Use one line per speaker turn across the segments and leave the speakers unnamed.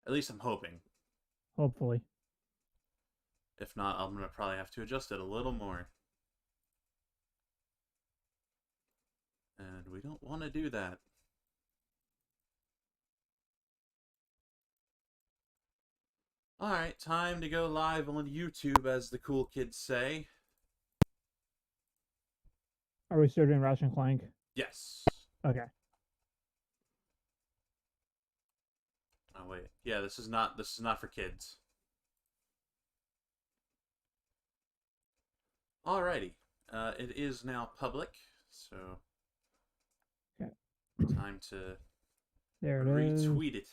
At least I'm hoping.
Hopefully.
If not, I'm gonna probably have to adjust it a little more. And we don't want to do that. Alright, time to go live on YouTube, as the cool kids say.
Are we still doing Ratchet and Clank?
Yes.
Okay.
Oh wait. Yeah, this is not for kids. Alrighty. It is now public, so
Okay.
time to
There it is.
retweet it.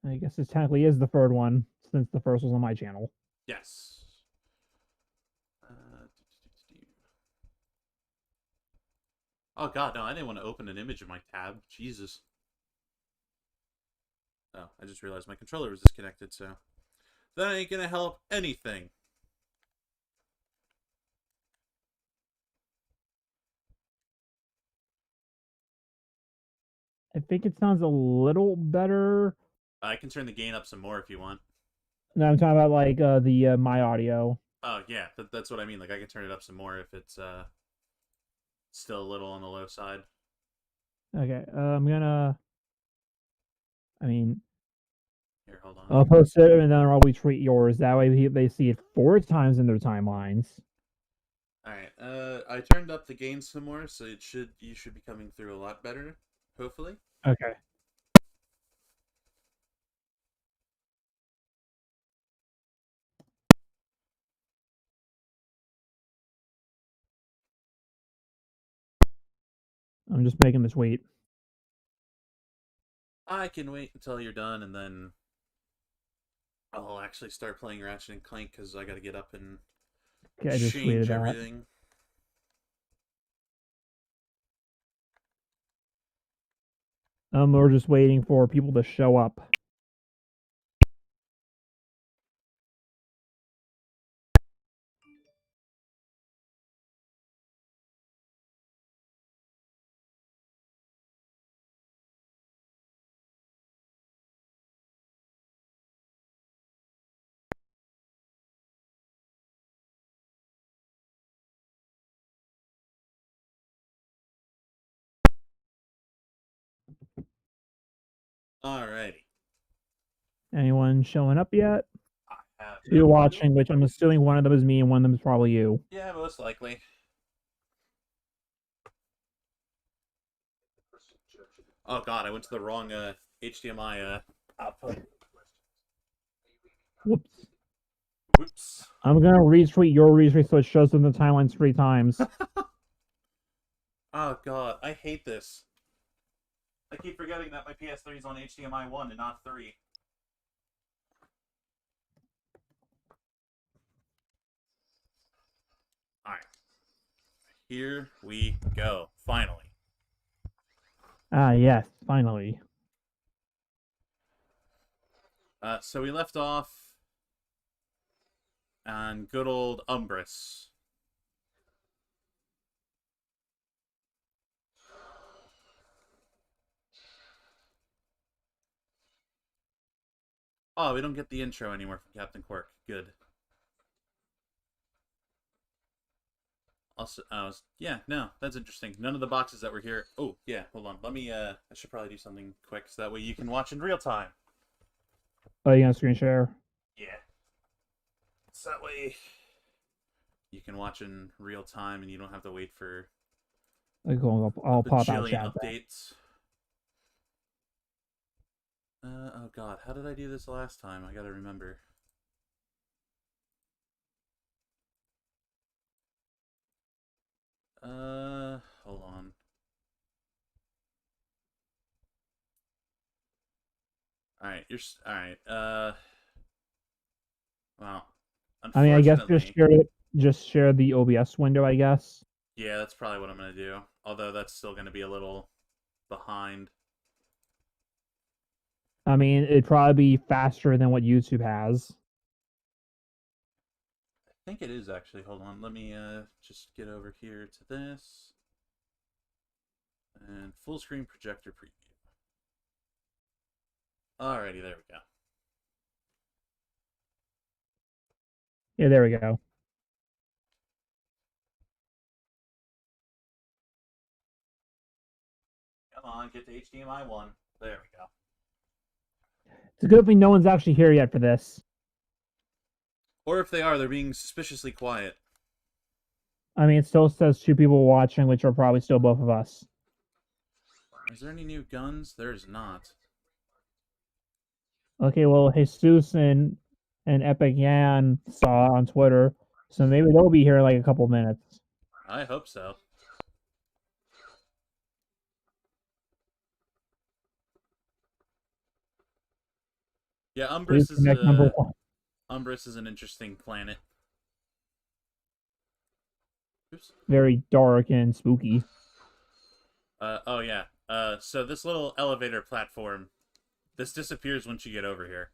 I guess this technically is the third one since the first was on my channel.
Yes. Oh god, no, I didn't want to open an image in my tab. Jesus. Oh, I just realized my controller was disconnected, so that ain't gonna help anything.
I think it sounds a little better.
I can turn the gain up some more if you want.
No, I'm talking about like the my audio.
Oh yeah, that's what I mean. Like I can turn it up some more if it's still a little on the low side.
Okay, I'm gonna. I mean,
Here, hold on.
I'll post it and then I'll retweet yours. That way they see it 4 times in their timelines.
All right. I turned up the gain some more, so you should be coming through a lot better, hopefully.
Okay. I'm just making this wait.
I can wait until you're done, and then I'll actually start playing Ratchet and Clank because I got to get up and
Okay, I just tweeted
change
that.
everything.
We're just waiting for people to show up.
Alrighty.
Anyone showing up yet?
I have
Two
no
watching,
clue.
which I'm assuming one of them is me and one of them is probably you.
Yeah, most likely. Oh god, I went to the wrong HDMI output.
Whoops.
Whoops.
I'm gonna retweet your retweet so it shows in the timelines 3 times.
Oh god, I hate this. I keep forgetting that my PS3 is on HDMI 1 and not 3. Alright. Here we go. Finally.
Ah, yes, finally.
So we left off on good old Umbrus. Oh, we don't get the intro anymore from Captain Quirk. Good. Also, yeah, no, that's interesting. None of the boxes that were here. Oh, yeah, hold on. Let me, I should probably do something quick so that way you can watch in real time.
Oh, you gonna screen share?
Yeah. So that way you can watch in real time and you don't have to wait for
I'll
a
pop out
bajillion
chat then.
updates. Oh god, how did I do this last time? I gotta remember. Hold on. Alright, alright, well,
I mean, I guess
unfortunately,
just share the OBS window, I guess.
yeah, that's probably what I'm gonna do. Although that's still gonna be a little behind.
I mean, it'd probably be faster than what YouTube has.
I think it is actually. Hold on, let me just get over here to this. And full screen projector preview. Alrighty, there we go.
Yeah, there we go.
Come on, get to HDMI 1. There we go.
It's a good thing no one's actually here yet for this.
Or if they are, they're being suspiciously quiet.
I mean, it still says 2 people watching, which are probably still both of us.
Is there any new guns? There's not.
Okay, well, Jesus and Epic Yan saw on Twitter, so maybe they'll be here in like a couple minutes.
I hope so. Yeah,
Please connect number 1.
Umbrus is an interesting planet. Oops.
Very dark and spooky.
Oh yeah. So this little elevator platform, this disappears once you get over here.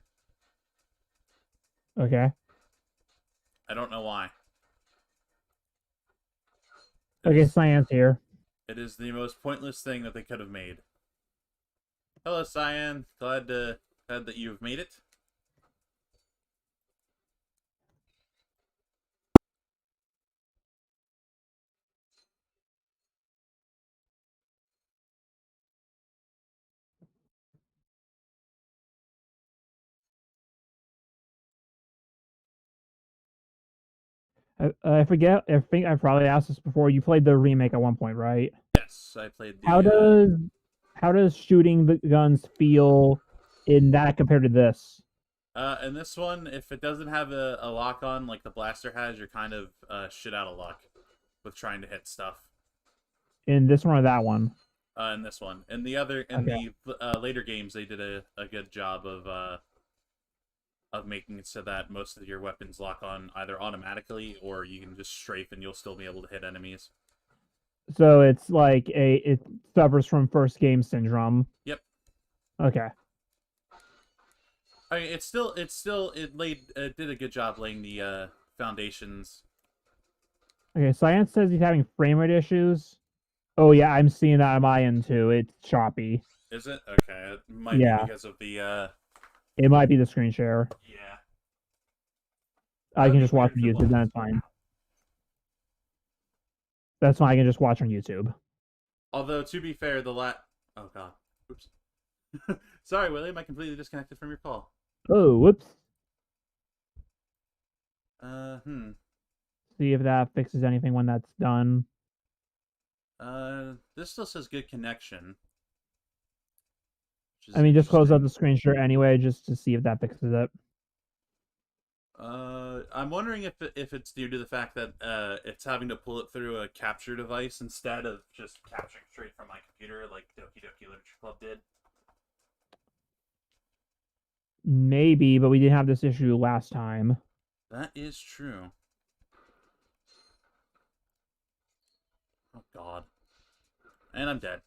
Okay.
I don't know why.
Okay, Cyan's here.
It is the most pointless thing that they could have made. Hello, Cyan. Glad that you've made it.
I forget. I think I probably asked this before. You played the remake at one point, right?
Yes, I played the.
How does shooting the guns feel in that compared to this?
In this one, if it doesn't have a lock on like the blaster has, you're kind of shit out of luck with trying to hit stuff.
In this one or that one?
In this one, in the other, in the later games, they did a good job of making it so that most of your weapons lock on either automatically or you can just strafe and you'll still be able to hit enemies.
So it's like it suffers from first game syndrome.
Yep.
Okay.
I mean, it did a good job laying the foundations.
Okay, Science says he's having frame rate issues. Oh yeah, I'm seeing that on my end too. It's choppy.
Is it? Okay. It might be because of the
It might be the screen share.
yeah.
I can just watch on YouTube, then it's fine. That's fine, I can just watch on YouTube.
Although to be fair, oh god. Oops. Sorry, William, I completely disconnected from your call.
Oh, whoops. See if that fixes anything when that's done.
This still says good connection.
I mean, just close out the screen share anyway, just to see if that fixes it.
I'm wondering if it's due to the fact that it's having to pull it through a capture device instead of just capturing straight from my computer like Doki Doki Literature Club did.
Maybe, but we didn't have this issue last time.
That is true. Oh god. And I'm dead.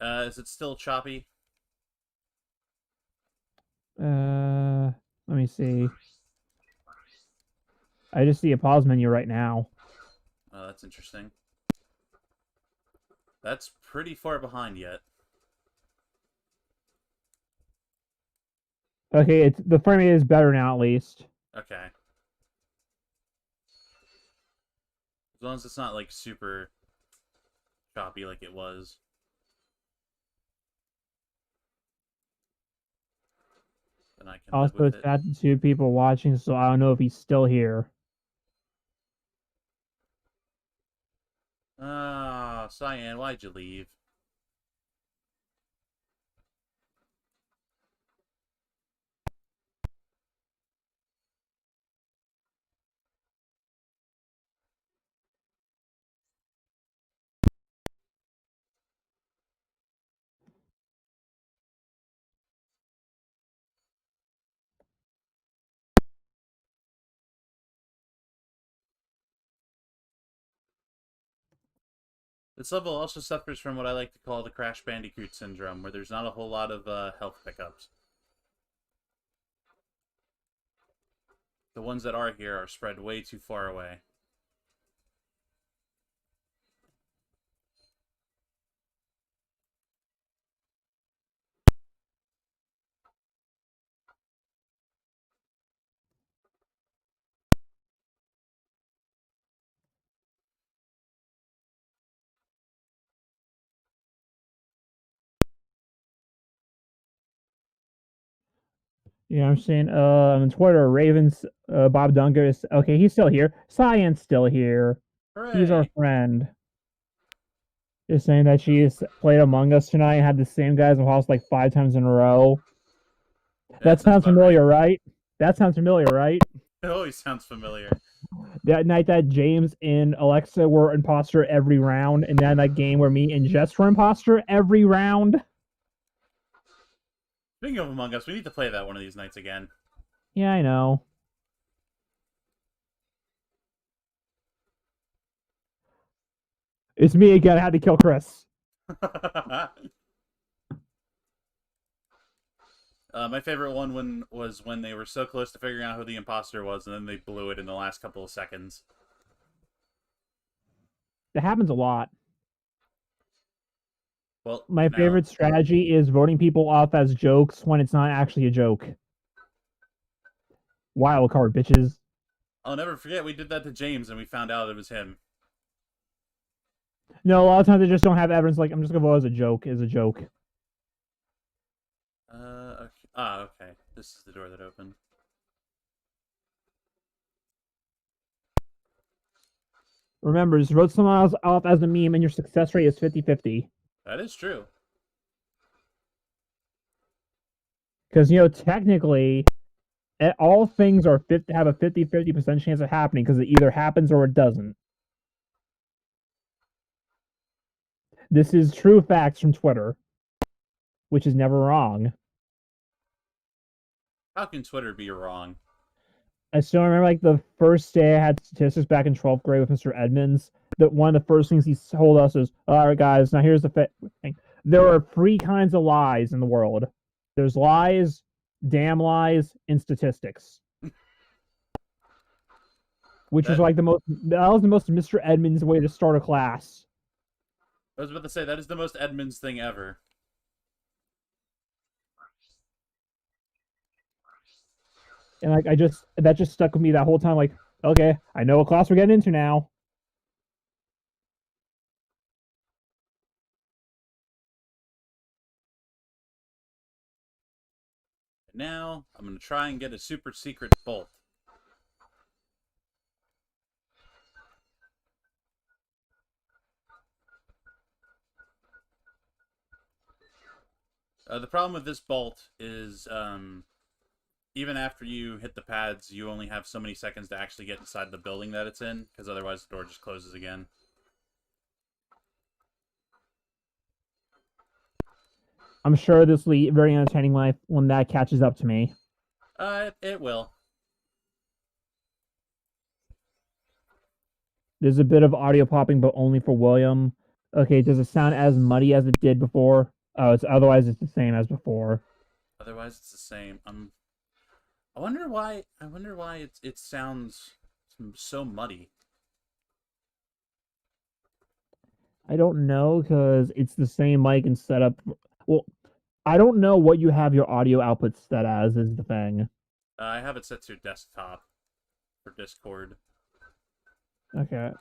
Is it still choppy?
Let me see. I just see a pause menu right now.
Oh, that's interesting. That's pretty far behind yet.
Okay, the frame rate is better now at least.
Okay. As long as it's not like super choppy like it was. Then I can
Also, it's got 2 people watching, so I don't know if he's still here.
Ah, Cyan, why'd you leave? This level also suffers from what I like to call the Crash Bandicoot syndrome, where there's not a whole lot of health pickups. The ones that are here are spread way too far away.
Yeah, I'm seeing on Twitter, Ravens Bob Dunker is okay, he's still here. Science still here. He's our
Hooray!
friend. Just saying that she's played Among Us tonight and had the same guys in the house like 5 times in a row.
That
That
sounds
sounds
about right.
familiar, right? That sounds familiar, right?
It always sounds familiar.
That night that James and Alexa were imposter every round, and then that game where me and Jess were imposter every round.
Speaking of Among Us, we need to play that one of these nights again.
Yeah, I know. It's me again. I had to kill Chris.
My favorite one was when they were so close to figuring out who the imposter was, and then they blew it in the last couple of seconds.
That happens a lot.
Well,
My
now
favorite strategy is voting people off as jokes when it's not actually a joke. Wild card, bitches.
I'll never forget we did that to James, and we found out it was him.
No, a lot of times they just don't have evidence. Like, I'm just gonna vote as a joke. As a joke.
Okay. Ah, okay. This is the door that opened.
Remember, just vote someone else off as a meme, and your success rate is 50-50.
That is true.
Because technically, all things are have a 50-50% chance of happening because it either happens or it doesn't. This is true facts from Twitter, which is never wrong.
How can Twitter be wrong?
I still remember like the first day I had statistics back in 12th grade with Mr. Edmonds. That one of the first things he told us is, "All right, guys, now here's the thing. There are three kinds of lies in the world. There's lies, damn lies, and statistics." Which was
That
like that was the most Mr. Edmonds way to start a class.
I was about to say that is the most Edmonds thing ever.
And like that just stuck with me that whole time. Like, okay, I know what class we're getting into now.
Now I'm gonna try and get a super secret bolt. The problem with this bolt is, even after you hit the pads, you only have so many seconds to actually get inside the building that it's in, because otherwise the door just closes again.
I'm sure this will be very entertaining when that catches up to me.
It will.
There's a bit of audio popping, but only for William. Okay, does it sound as muddy as it did before? Oh, it's otherwise it's the same as before.
Otherwise, it's the same. I wonder why. I wonder why it sounds so muddy.
I don't know because it's the same mic and setup. Well, I don't know what you have your audio output set as. Is the thing.
I have it set to desktop for Discord.
Okay.
I'm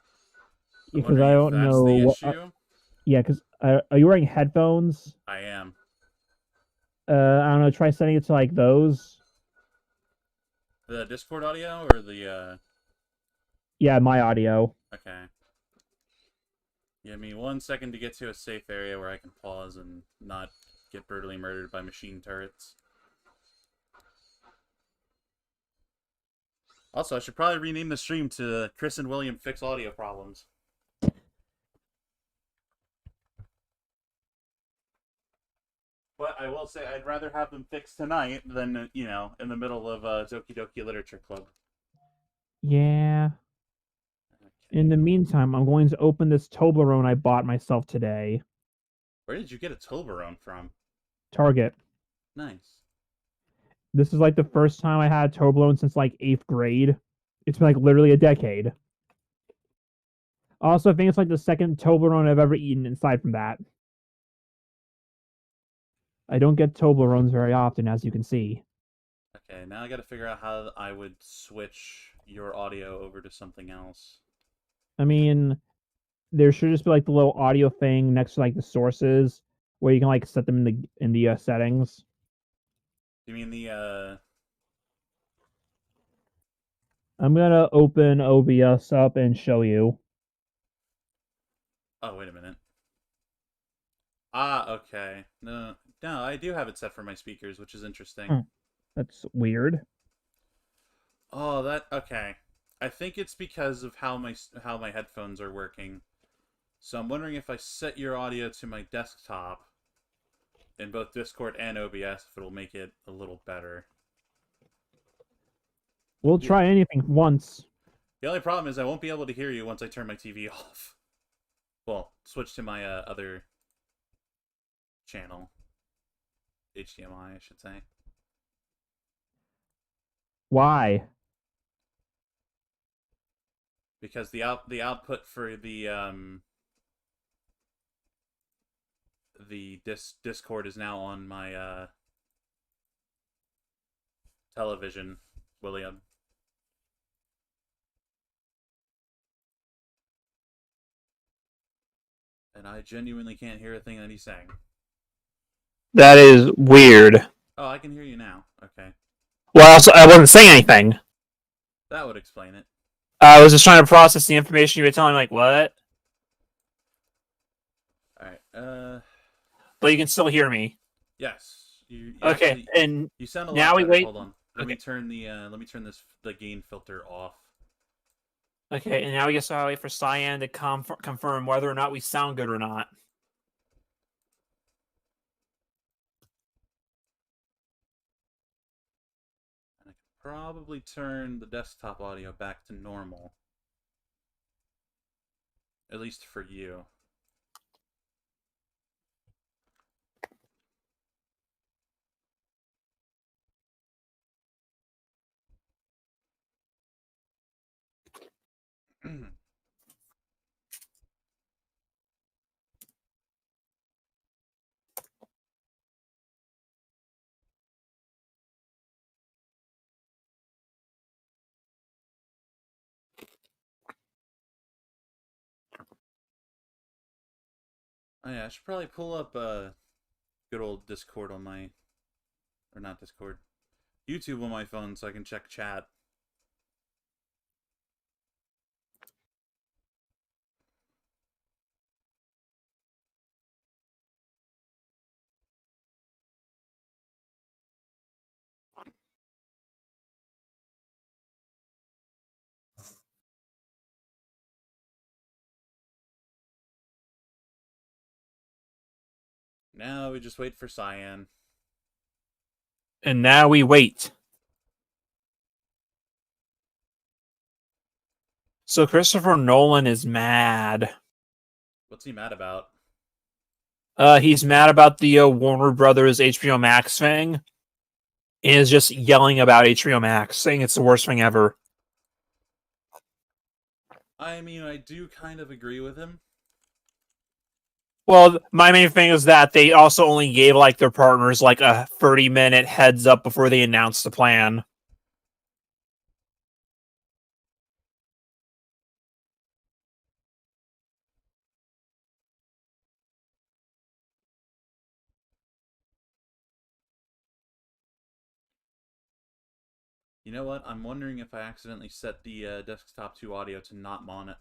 Because
wondering
I
if
don't
that's
know
the
what.
issue.
Yeah, because are you wearing headphones?
I am.
I don't know. Try setting it to like those.
The Discord audio or the
Yeah, my audio.
Okay. Give me 1 second to get to a safe area where I can pause and not get brutally murdered by machine turrets. Also, I should probably rename the stream to Chris and William Fix Audio Problems. But I will say I'd rather have them fixed tonight than, in the middle of Doki Doki Literature Club.
Yeah.
Okay.
In the meantime, I'm going to open this Toblerone I bought myself today.
Where did you get a Toblerone from?
Target.
Nice.
This is like the first time I had Toblerone since like 8th grade. It's been like literally a decade. Also, I think it's like the second Toblerone I've ever eaten aside from that. I don't get Toblerones very often, as you can see.
Okay, now I gotta figure out how I would switch your audio over to something else.
I mean, there should just be like the little audio thing next to like the sources where you can like set them in the settings.
You mean the
I'm gonna open OBS up and show you.
Oh, wait a minute. Ah, okay. No, no, I do have it set for my speakers, which is interesting.
Hmm, that's weird.
Oh, that okay. I think it's because of how my headphones are working. So I'm wondering if I set your audio to my desktop in both Discord and OBS, if it'll make it a little better.
We'll
The,
try anything once.
the only problem is I won't be able to hear you once I turn my TV off. Well, switch to my other channel, HDMI, I should say.
Why?
Because the output for the Discord is now on my television, William. And I genuinely can't hear a thing that he's saying.
That is weird.
Oh, I can hear you now. Okay.
Well, I wasn't saying anything.
That would explain it.
I was just trying to process the information you were telling me, like, what?
Alright,
But you can still hear me.
yes. You
Okay,
actually,
and
you sound a lot
now we
better.
wait.
Hold on. Let me
Okay.
turn the gain filter off.
Okay, and now we just gotta wait for Cyan to confirm whether or not we sound good or not.
And I could probably turn the desktop audio back to normal. At least for you. Oh yeah, I should probably pull up good old Discord on my, or not Discord, YouTube on my phone so I can check chat. Now we just wait for Cyan.
And now we wait. So Christopher Nolan is mad.
What's he mad about?
He's mad about the Warner Brothers HBO Max thing. And is just yelling about HBO Max, saying it's the worst thing ever.
I mean, I do kind of agree with him.
Well, my main thing is that they also only gave like their partners like a 30-minute heads up before they announced the plan.
You know what? I'm wondering if I accidentally set the desktop 2 audio to not mono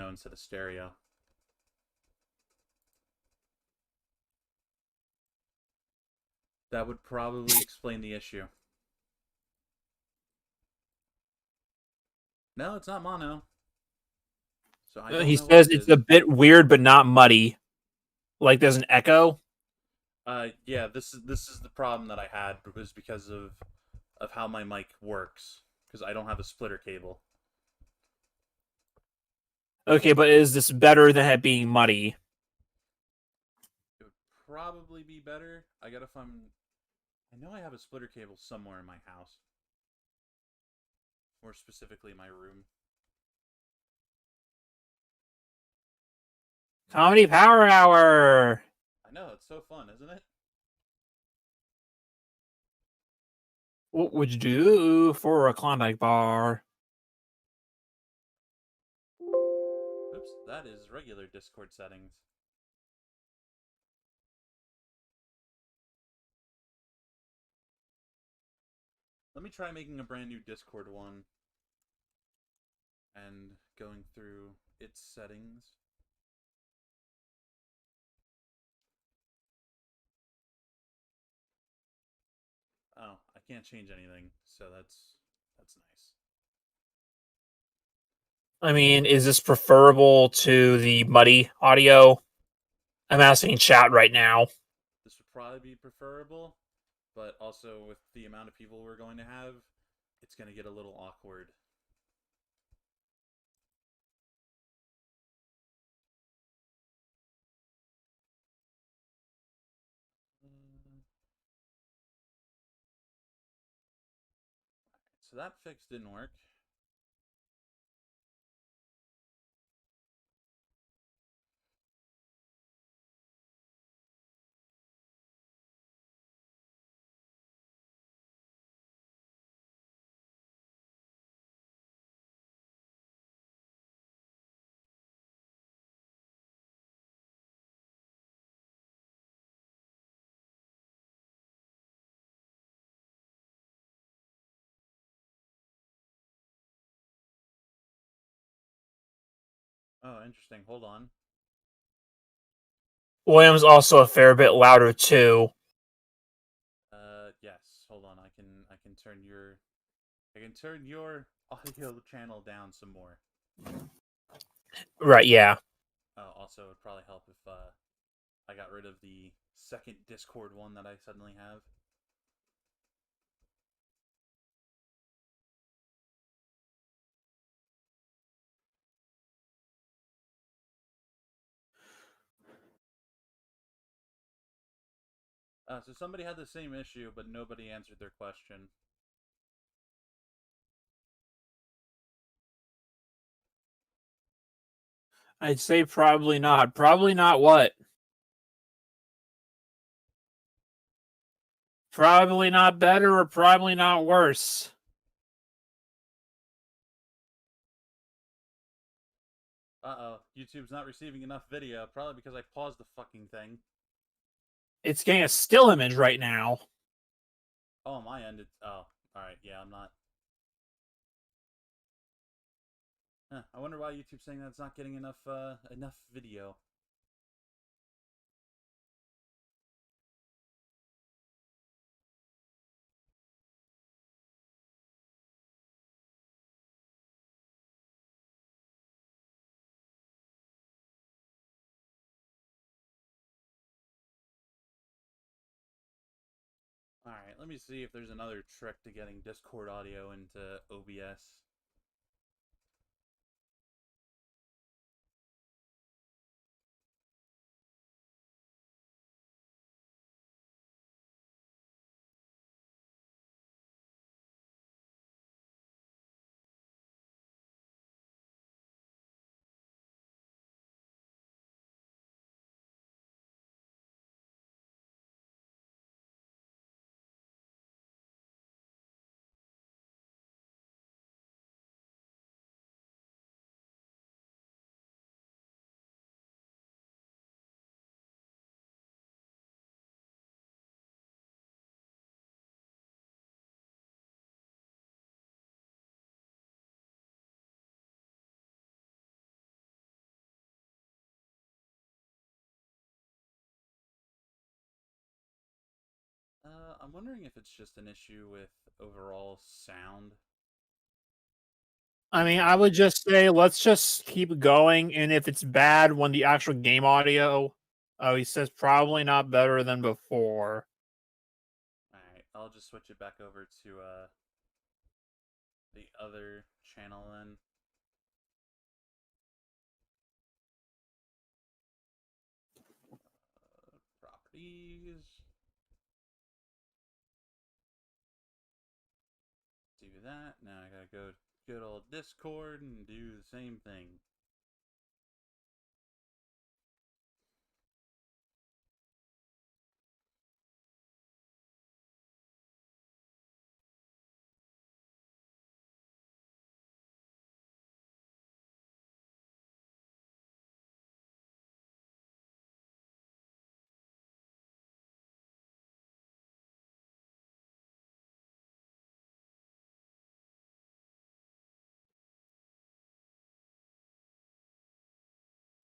instead of stereo. That would probably explain the issue. No, it's not mono. So I don't
He
know what
says
it
it's
is.
a bit weird but not muddy. Like there's an echo.
Yeah, this is the problem that I had, was because of how my mic works, because I don't have a splitter cable.
Okay, but is this better than it being muddy?
It would probably be better. I gotta find. I know I have a splitter cable somewhere in my house, more specifically my room.
Comedy Power Hour.
I know, it's so fun, isn't it?
What would you do for a Klondike bar?
Oops, that is regular Discord settings. Let me try making a brand new Discord one. going through its settings. Oh, I can't change anything, so that's nice.
I mean, is this preferable to the muddy audio? I'm asking chat right now.
This would probably be preferable, but also with the amount of people we're going to have, it's going to get a little awkward. So that fix didn't work. Oh, interesting. Hold on.
William's also a fair bit louder too.
Yes. Hold on. I can turn your audio channel down some more.
Right, yeah.
Oh, also, it'd probably help if I got rid of the second Discord one that I suddenly have. So somebody had the same issue, but nobody answered their question.
I'd say probably not. Probably not what? Probably not better or probably not worse.
Uh-oh. YouTube's not receiving enough video, probably because I paused the fucking thing.
It's getting a still image right now.
Oh, on my end, it's... Oh, alright, yeah, I'm not... Huh, I wonder why YouTube's saying that it's not getting enough video. Alright, let me see if there's another trick to getting Discord audio into OBS. I'm wondering if it's just an issue with overall sound.
I mean, I would just say let's just keep going, and if it's bad when the actual game audio, oh, he says probably not better than before.
Alright, I'll just switch it back over to the other channel then. Properties. Do that. Now I gotta go to good old Discord and do the same thing.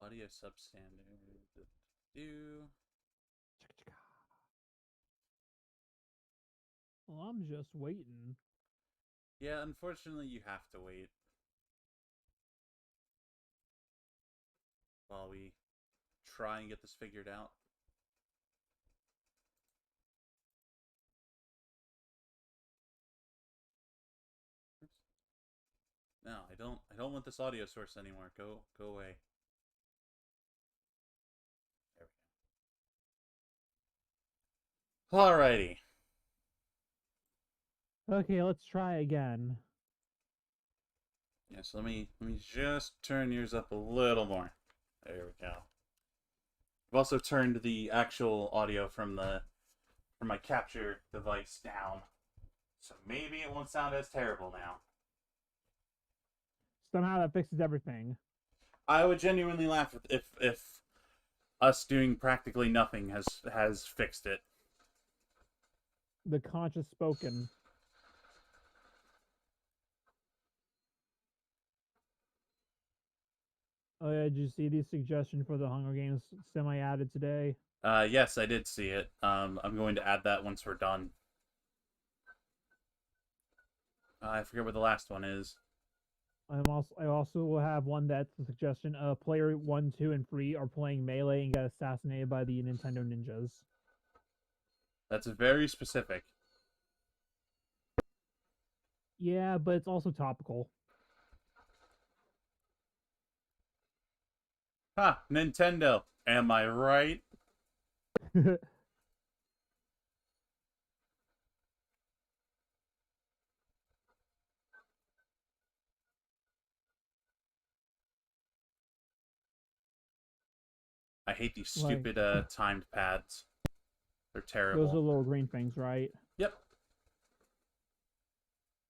Audio substandard. Do.
Well, I'm just waiting.
Yeah, unfortunately, you have to wait while we try and get this figured out. No, I don't. I don't want this audio source anymore. Go away. There we go. Alrighty.
Okay, let's try again.
Yeah, so let me just turn yours up a little more. There we go. I've also turned the actual audio from my capture device down, so maybe it won't sound as terrible now.
Somehow that fixes everything.
I would genuinely laugh if us doing practically nothing has fixed it.
The conscious spoken. Oh yeah, did you see the suggestion for the Hunger Games semi added today?
Yes, I did see it. I'm going to add that once we're done. I forget what the last one is.
I also will have one that's a suggestion. Player 1, 2, and 3 are playing Melee and get assassinated by the Nintendo ninjas.
That's very specific.
Yeah, but it's also topical.
Ha! Nintendo. Am I right? I hate these stupid timed pads. They're terrible.
Those are little green things, right?
Yep.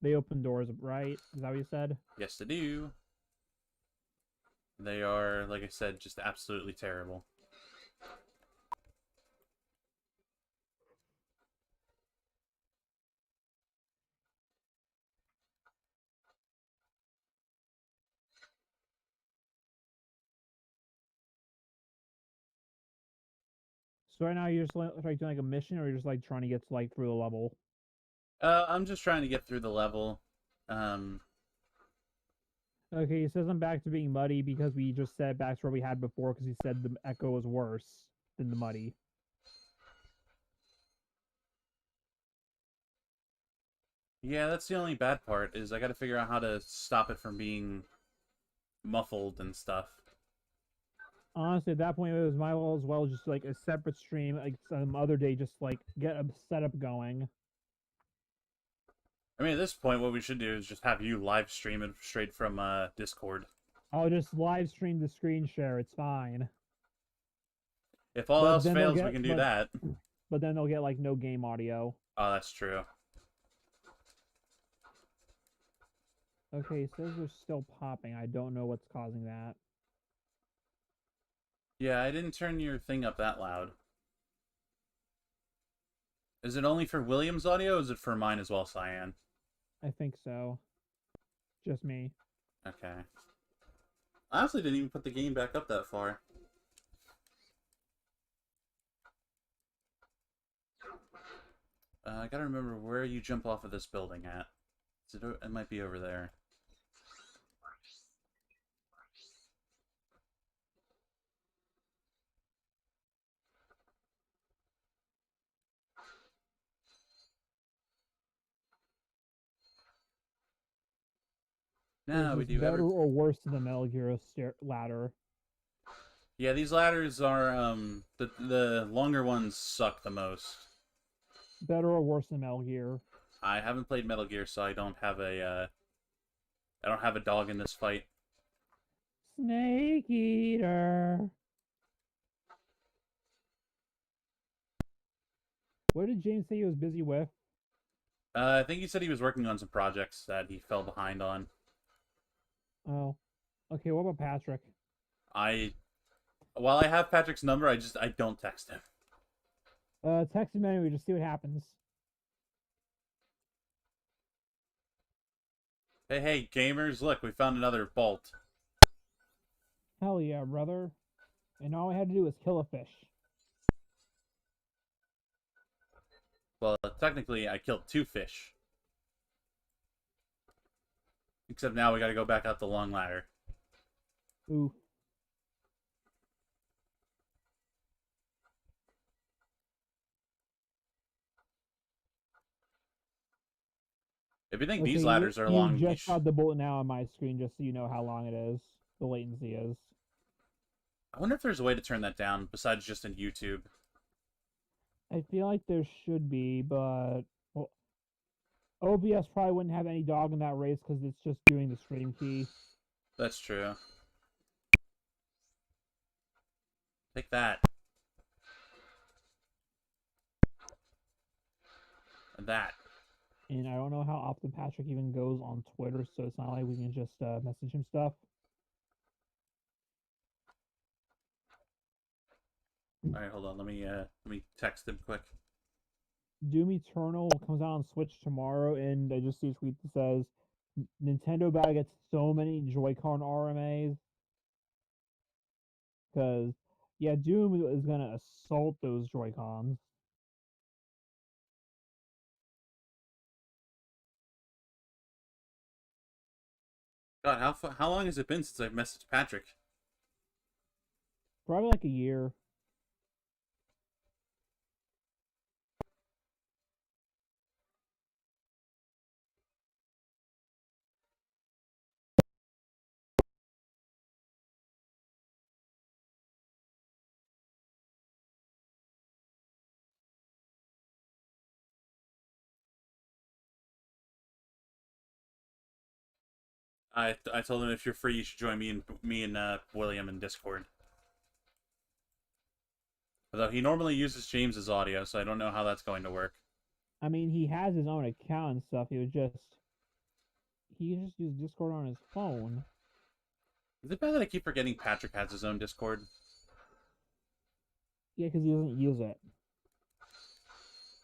They open doors, right? Is that what you said?
Yes, they do. They are, like I said, just absolutely terrible.
So right now you're just like doing like a mission, or you're just like trying to get to like through the level.
I'm just trying to get through the level.
Okay, he says I'm back to being muddy because we just said back to where we had before because he said the echo was worse than the muddy.
Yeah, that's the only bad part, is I gotta figure out how to stop it from being muffled and stuff.
Honestly, at that point, it was my as well just like a separate stream, like some other day, just like get a setup going.
I mean, at this point, what we should do is just have you live stream it straight from Discord.
I'll just live stream the screen share. It's fine.
If all else fails, we can do that.
But then they'll get like no game audio.
Oh, that's true.
Okay, it says they're still popping. I don't know what's causing that.
Yeah, I didn't turn your thing up that loud. Is it only for William's audio, or is it for mine as well, Cyan?
I think so. Just me.
Okay. I honestly didn't even put the game back up that far. I gotta remember where you jump off of this building at. It might be over there. No, we do
better or worse than the Metal Gear ladder?
Yeah, these ladders are the longer ones suck the most.
Better or worse than Metal Gear?
I haven't played Metal Gear, so I don't have a dog in this fight.
Snake Eater. What did James say he was busy with?
I think he said he was working on some projects that he fell behind on.
Oh. Okay, what about Patrick?
While I have Patrick's number, I don't text him.
Text him anyway, just see what happens.
Hey, gamers, look, we found another bolt.
Hell yeah, brother. And all I had to do was kill a fish.
Well, technically, I killed 2 fish. Except now we gotta go back up the long ladder.
Ooh.
If you think
Okay,
these ladders are
you
long,
just got the bullet now on my screen, just so you know how long it is. The latency is.
I wonder if there's a way to turn that down besides just in YouTube.
I feel like there should be, but well, OBS probably wouldn't have any dog in that race because it's just doing the stream key.
That's true. Take that. And that.
And I don't know how often Patrick even goes on Twitter, so it's not like we can just message him stuff.
All right, hold on. Let me text him quick.
Doom Eternal comes out on Switch tomorrow, and I just see a tweet that says Nintendo about to get so many Joy-Con RMAs because yeah, Doom is gonna assault those Joy-Cons.
God, how long has it been since I've messaged Patrick?
Probably like a year.
I told him if you're free, you should join me and William in Discord. Although he normally uses James's audio, so I don't know how that's going to work.
I mean, he has his own account and stuff. He just use Discord on his phone.
Is it bad that I keep forgetting Patrick has his own Discord?
Yeah, because he doesn't use it.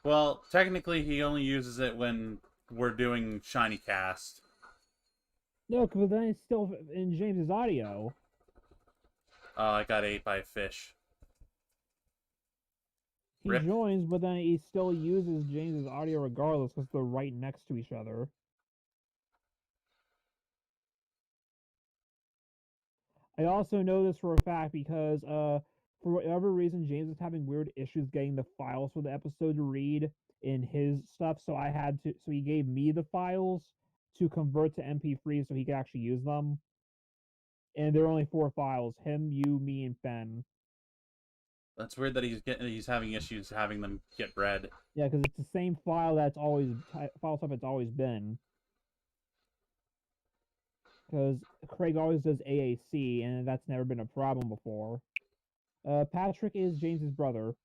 Well, technically, he only uses it when we're doing Shiny Cast.
No, because then it's still in James's audio.
Oh, I got ate by a fish.
He
Rip.
joins, but then he still uses James's audio regardless because they're right next to each other. I also know this for a fact because for whatever reason James is having weird issues getting the files for the episode to read in his stuff, so he gave me the files to convert to MP3 so he could actually use them. And there are only 4 files: him, you, me, and Ben.
That's weird that he's having issues having them get read.
Yeah, because it's the same file file type it's always been. Because Craig always does AAC, and that's never been a problem before. Patrick is James's brother.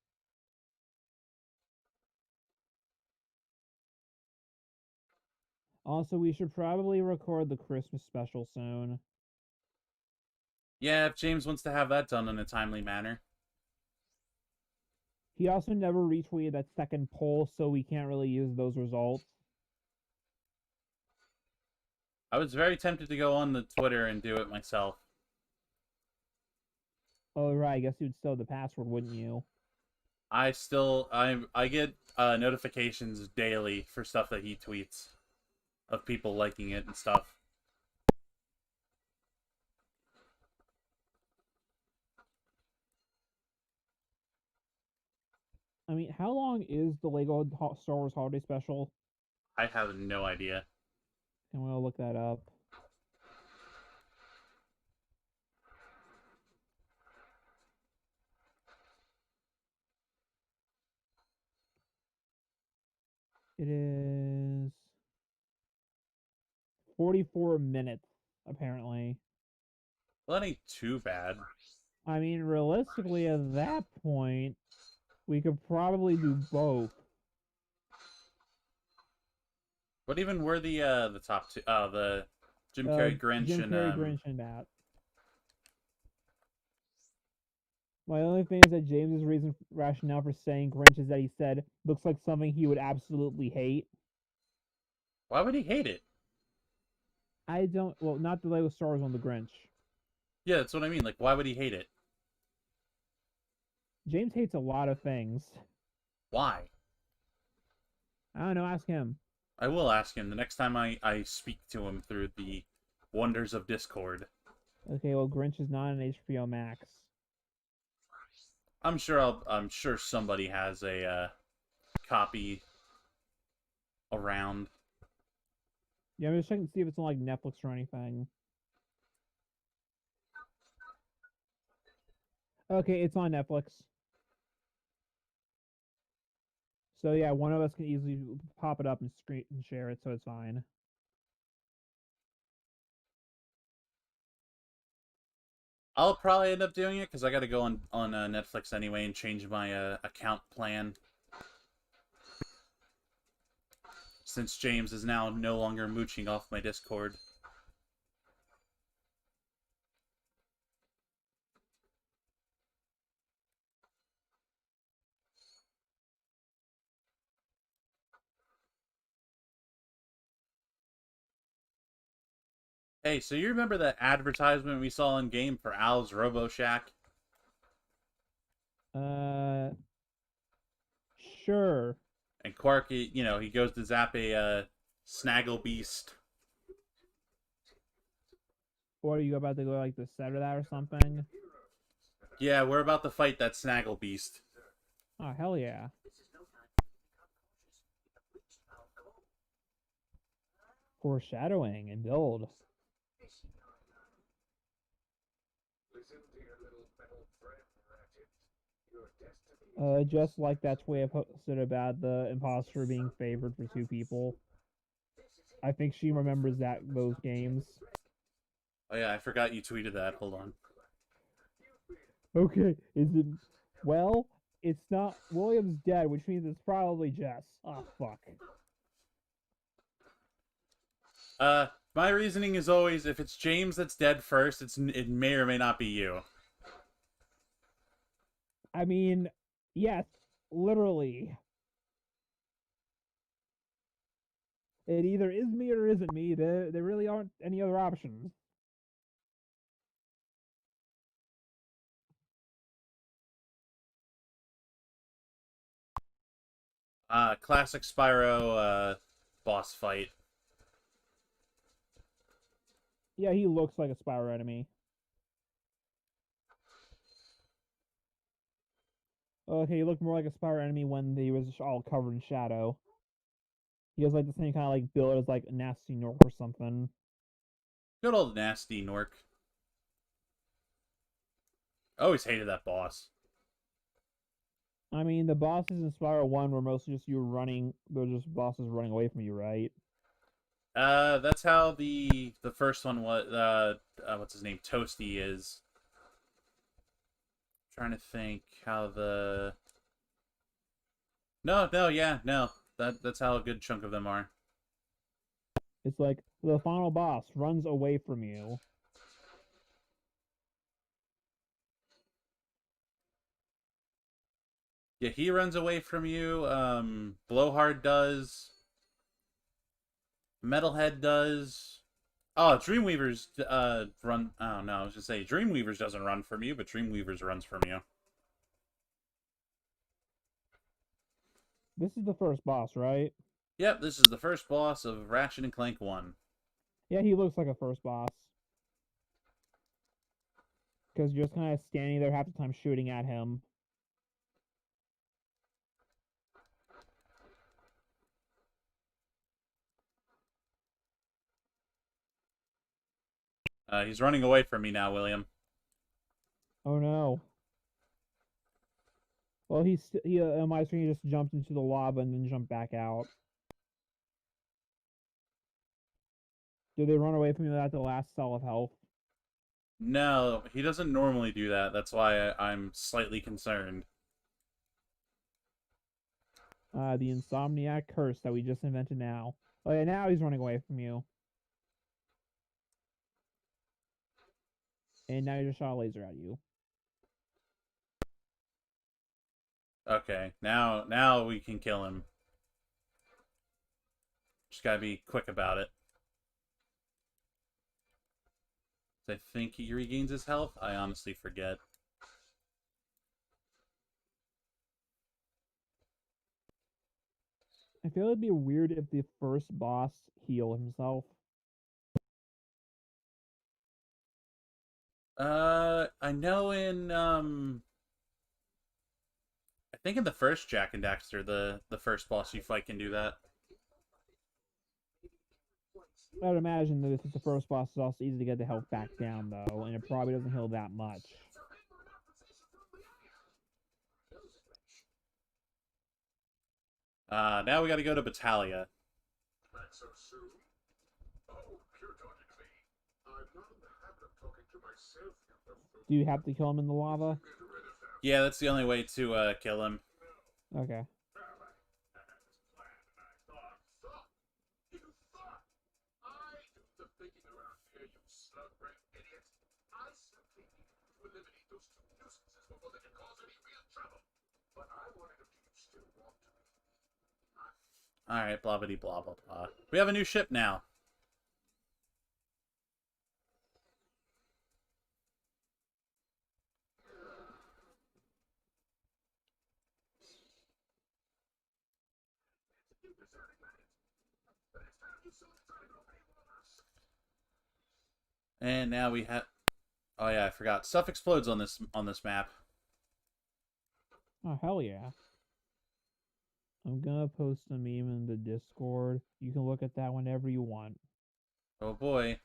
Also, we should probably record the Christmas special soon.
Yeah, if James wants to have that done in a timely manner.
He also never retweeted that second poll, so we can't really use those results.
I was very tempted to go on the Twitter and do it myself.
Oh, right, I guess you'd still have the password, wouldn't you?
I get notifications daily for stuff that he tweets of people liking it and stuff.
I mean, how long is the Lego Star Wars Holiday Special?
I have no idea.
And we'll look that up. It is 44 minutes, apparently.
Well, that ain't too bad.
I mean, realistically, at that point, we could probably do both.
What even were the top two? The Jim Carrey, Grinch,
Jim
and
Carrey, Grinch, and that. My only thing is that James's rationale for saying Grinch is that he said looks like something he would absolutely hate.
Why would he hate it?
I don't. Well, not the Lego Star Wars on the Grinch.
Yeah, that's what I mean. Like, why would he hate it?
James hates a lot of things.
Why?
I don't know. Ask him.
I will ask him the next time I speak to him through the wonders of Discord.
Okay, well, Grinch is not an HBO Max.
I'm sure somebody has a copy around.
Yeah, I'm just checking to see if it's on like Netflix or anything. Okay, it's on Netflix. So yeah, one of us can easily pop it up and screen and share it, so it's fine.
I'll probably end up doing it because I got to go on Netflix anyway and change my account plan. Since James is now no longer mooching off my Discord. Hey, so you remember that advertisement we saw in game for Al's Robo Shack?
Uh, sure.
And Quark, you know, he goes to zap a Snaggle Beast.
What are you about to go like the set of that or something?
Yeah, we're about to fight that Snaggle Beast.
Oh hell yeah! Foreshadowing and build. Just like that tweet I posted about the imposter being favored for two people. I think she remembers those games.
Oh yeah, I forgot you tweeted that. Hold on.
Okay, is it? Well, it's not. William's dead, which means it's probably Jess. Oh fuck.
My reasoning is always if it's James that's dead first, it may or may not be you.
I mean, yes, literally. It either is me or isn't me. There really aren't any other options.
Classic Spyro boss fight.
Yeah, he looks like a Spyro enemy. Okay, he looked more like a Spyro enemy when he was all covered in shadow. He has like the same kind of like build as like a Nasty Nork or something.
Good old nasty Nork. Always hated that boss.
I mean, the bosses in Spyro 1 were mostly just you running, they're just bosses running away from you, right?
That's how the first one was. What's his name? Toasty is. Trying to think how the. No, yeah, no. That's how a good chunk of them are.
It's like the final boss runs away from you.
Yeah, he runs away from you. Blowhard does. Metalhead does. Oh, Dreamweaver's run. Oh no, I was gonna say Dreamweaver's doesn't run from you, but Dreamweaver's runs from you.
This is the first boss, right?
Yep, this is the first boss of Ratchet and Clank 1.
Yeah, he looks like a first boss. Because you're just kind of standing there half the time shooting at him.
He's running away from me now, William.
Oh no. Well, he on my screen, he just jumped into the lava and then jumped back out. Did they run away from you at the last cell of health?
No, he doesn't normally do that. That's why I'm slightly concerned.
The Insomniac curse that we just invented now. Oh yeah, now he's running away from you. And now he just shot a laser at you.
Okay, now we can kill him. Just gotta be quick about it. I think he regains his health. I honestly forget.
I feel it'd be weird if the first boss healed himself.
I know in I think in the first Jack and Daxter, the first boss you fight can do that.
I would imagine that if it's the first boss, it's also easy to get the health back down, though, and it probably doesn't heal that much.
Now we got to go to Battalia.
Do you have to kill him in the lava?
Yeah, that's the only way to kill him.
Okay.
Alright, blah blah blah blah blah. We have a new ship now. And now we have. Oh yeah, I forgot. Stuff explodes on this map.
Oh, hell yeah. I'm gonna post a meme in the Discord. You can look at that whenever you want.
Oh boy.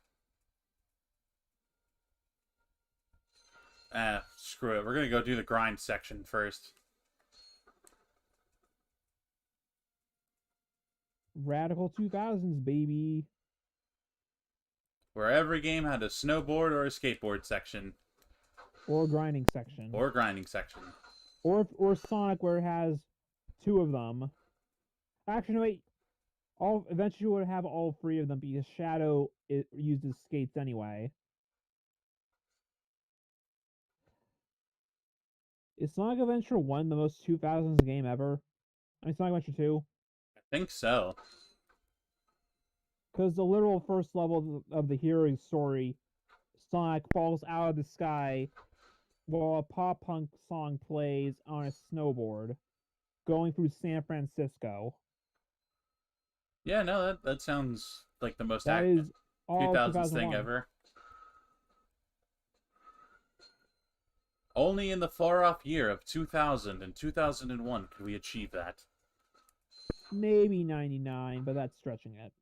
Screw it. We're gonna go do the grind section first.
Radical 2000s, baby.
Where every game had a snowboard or a skateboard section.
Or a grinding section.
Or grinding section.
Or Sonic, where it has two of them. Actually, no, wait. Eventually would have all three of them because Shadow uses skates anyway. Is Sonic Adventure 1 the most 2000s game ever? I mean, Sonic Adventure 2?
I think so.
Because the literal first level of the hero's story, Sonic falls out of the sky while a pop punk song plays on a snowboard, going through San Francisco.
Yeah, no, that sounds like the most
That is all
2000s thing ever. Only in the far-off year of 2000 and 2001 could we achieve that.
Maybe 99, but that's stretching it.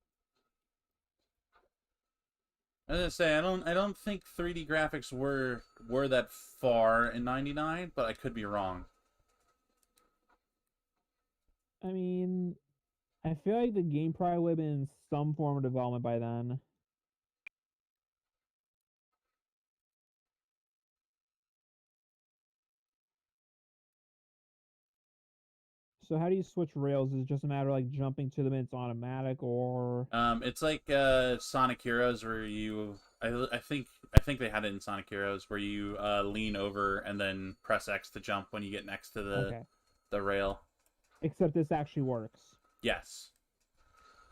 I was gonna say I don't think 3D graphics were that far in '99, but I could be wrong.
I mean, I feel like the game probably would have been in some form of development by then. So how do you switch rails? Is it just a matter of like jumping to them and it's automatic, or
It's like Sonic Heroes where you I think they had it in Sonic Heroes where you lean over and then press X to jump when you get next to the rail.
Except this actually works.
Yes.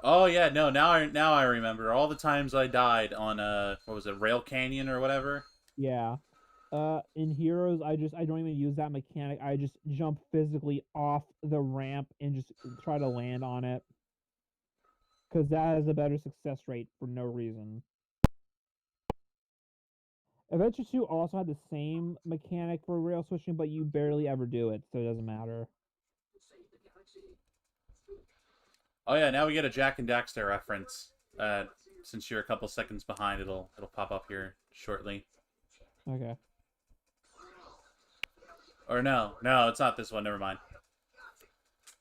Oh yeah, no, now I remember all the times I died on what was it, Rail Canyon or whatever.
Yeah. In Heroes, I don't even use that mechanic. I just jump physically off the ramp and just try to land on it. Because that has a better success rate for no reason. Adventure 2 also had the same mechanic for rail switching, but you barely ever do it, so it doesn't matter.
Oh yeah, now we get a Jack and Daxter reference. Since you're a couple seconds behind, it'll pop up here shortly.
Okay.
Or no, it's not this one. Never mind.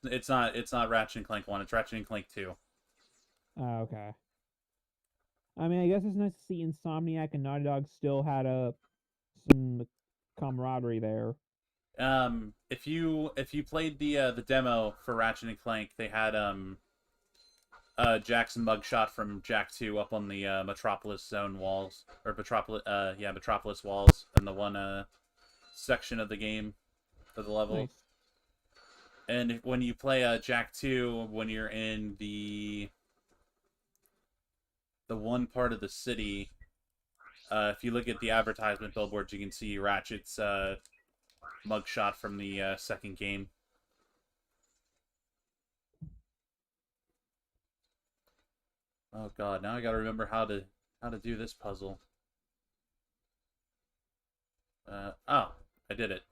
It's not Ratchet and Clank 1. It's Ratchet and Clank 2.
Oh, okay. I mean, I guess it's nice to see Insomniac and Naughty Dog still had some camaraderie there.
If you played the demo for Ratchet and Clank, they had Jackson mugshot from Jak 2 up on the Metropolis zone walls, or Metropolis walls in the one section of the game, of the level.
Nice.
And when you play Jak 2, when you're in the one part of the city, if you look at the advertisement billboards, you can see Ratchet's mugshot from the second game. Oh god, now I gotta remember how to do this puzzle. Oh, I did it.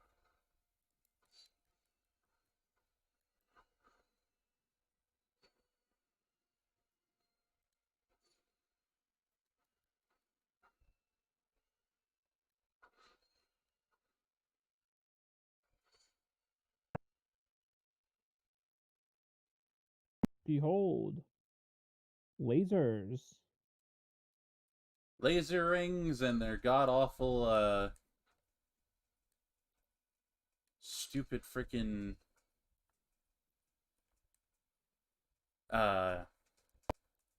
Behold, lasers.
Laser rings and their god awful stupid freaking uh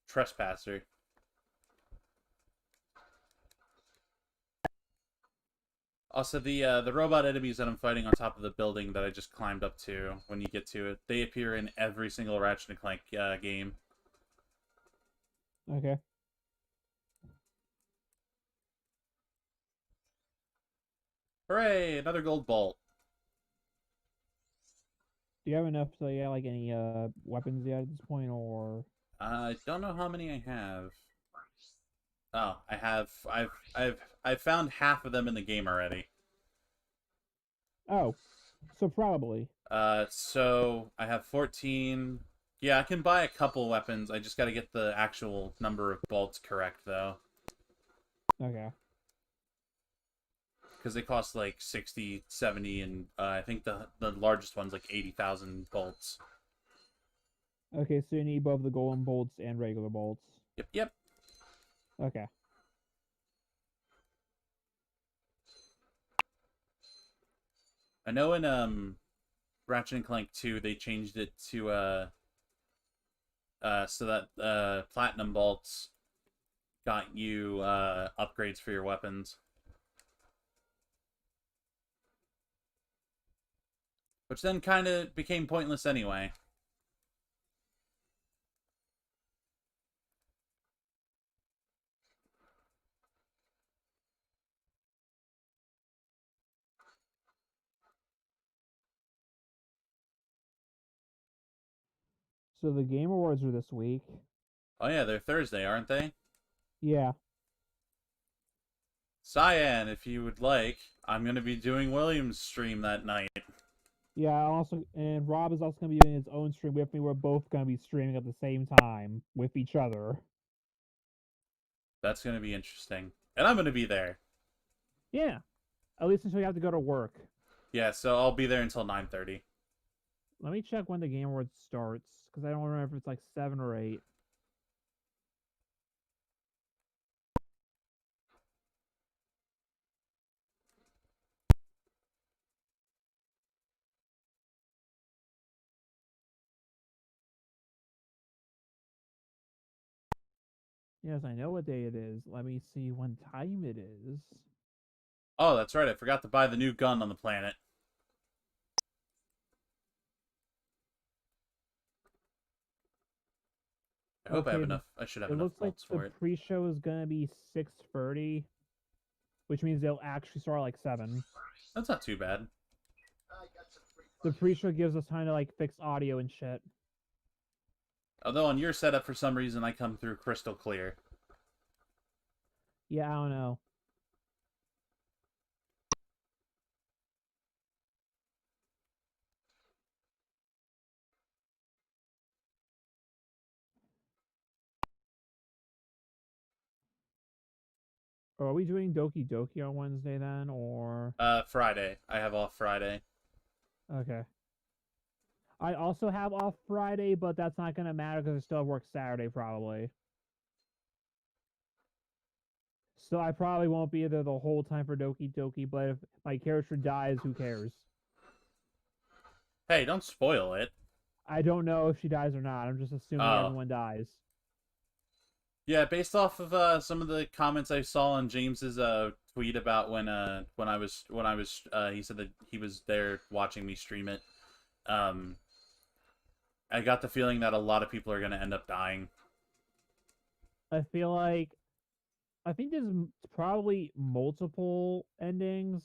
trespasser. Also, the robot enemies that I'm fighting on top of the building that I just climbed up to, when you get to it, they appear in every single Ratchet and Clank game.
Okay.
Hooray! Another gold bolt.
Do you have enough to get like any weapons yet at this point, or?
I don't know how many I have. Oh, I have. I've found half of them in the game already.
Oh, so probably.
So I have 14. Yeah, I can buy a couple weapons. I just got to get the actual number of bolts correct, though.
Okay.
Because they cost like 60, 70, and I think the largest one's like 80,000 bolts.
Okay, so you need both the golden bolts and regular bolts.
Yep, yep.
Okay.
I know in Ratchet and Clank 2 they changed it to so that platinum bolts got you upgrades for your weapons. Which then kind of became pointless anyway.
So the Game Awards are this week.
Oh yeah, they're Thursday, aren't they?
Yeah.
Cyan, if you would like, I'm going to be doing Williams' stream that night.
Yeah, also, and Rob is also going to be doing his own stream with me. We're both going to be streaming at the same time with each other.
That's going to be interesting. And I'm going to be there.
Yeah. At least until you have to go to work.
Yeah, so I'll be there until 9:30.
Let me check when the Game Awards starts, because I don't remember if it's like 7 or 8. Yes, I know what day it is. Let me see when time it is.
Oh, that's right. I forgot to buy the new gun on the planet. I hope I have
Okay,
enough. I should have
it
enough
looks like
bolts
the
for it.
pre-show is gonna be 6:30, which means they'll actually start at like 7.
That's not too bad.
The pre-show gives us time to like fix audio and shit.
Although on your setup, for some reason, I come through crystal clear.
Yeah, I don't know. Are we doing Doki Doki on Wednesday then, or?
Friday. I have off Friday.
Okay. I also have off Friday, but that's not gonna matter because I still work Saturday probably. So I probably won't be there the whole time for Doki Doki, but if my character dies, who cares?
Hey, don't spoil it.
I don't know if she dies or not. I'm just assuming
Oh.
everyone dies.
Yeah, based off of some of the comments I saw on James's tweet about when I was he said that he was there watching me stream it. I got the feeling that a lot of people are going to end up dying.
I feel like I think there's probably multiple endings.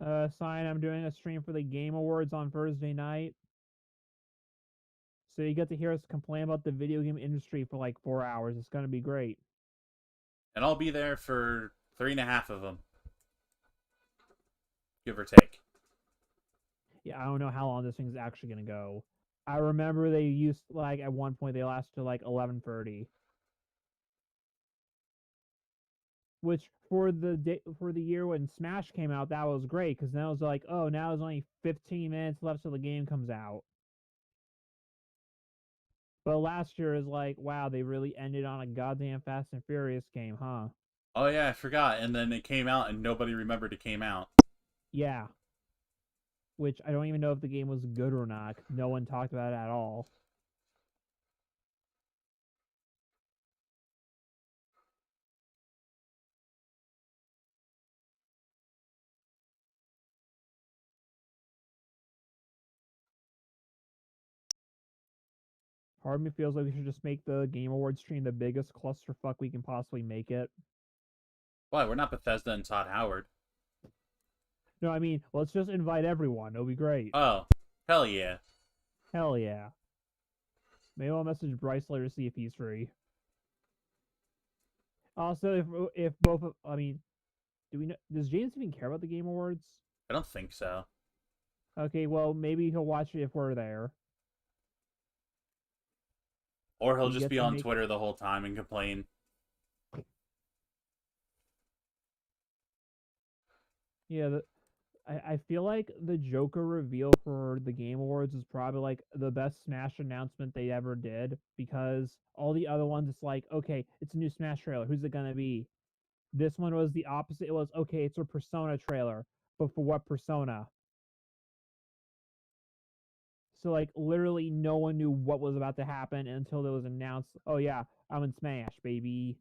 Sign, I'm doing a stream for the Game Awards on Thursday night. So you get to hear us complain about the video game industry for like 4 hours. It's gonna be great.
And I'll be there for 3.5 of them, give or take.
Yeah, I don't know how long this thing's actually gonna go. I remember they used like at one point they lasted to like 11:30, which for the day for the year when Smash came out, that was great because now it's like, oh, now there's only 15 minutes left till the game comes out. But last year is like, wow, they really ended on a goddamn Fast and Furious game, huh?
Oh yeah, I forgot. And then it came out, and nobody remembered it came out.
Yeah, which I don't even know if the game was good or not. No one talked about it at all. Part of me feels like we should just make the Game Awards stream the biggest clusterfuck we can possibly make it.
Why? We're not Bethesda and Todd Howard.
No, I mean, let's just invite everyone. It'll be great.
Oh, hell yeah.
Hell yeah. Maybe I'll message Bryce later to see if he's free. Also, if both of, I mean, do we know? Does James even care about the Game Awards?
I don't think so.
Okay, well maybe he'll watch it if we're there.
Or he'll
We
just
get
be
to
on
make
Twitter the whole time and complain.
yeah. I feel like the Joker reveal for the Game Awards is probably like the best Smash announcement they ever did because all the other ones it's like, okay, it's a new Smash trailer. Who's it gonna be? This one was the opposite. It was okay, it's a Persona trailer, but for what Persona? So like literally no one knew what was about to happen until it was announced. Oh yeah, I'm in Smash, baby.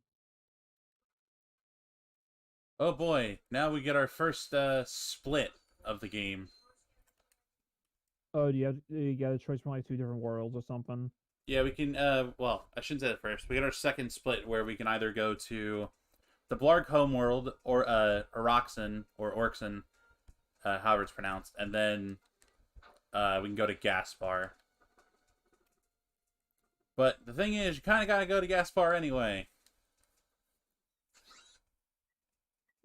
Oh boy, now we get our first split of the game.
Oh, you got a choice from like two different worlds or something?
Yeah, we can, well, I shouldn't say that first. We get our second split where we can either go to the Blarg homeworld or Oroxen, or Orxen, however it's pronounced, and then we can go to Gaspar. But the thing is, you kind of gotta go to Gaspar anyway.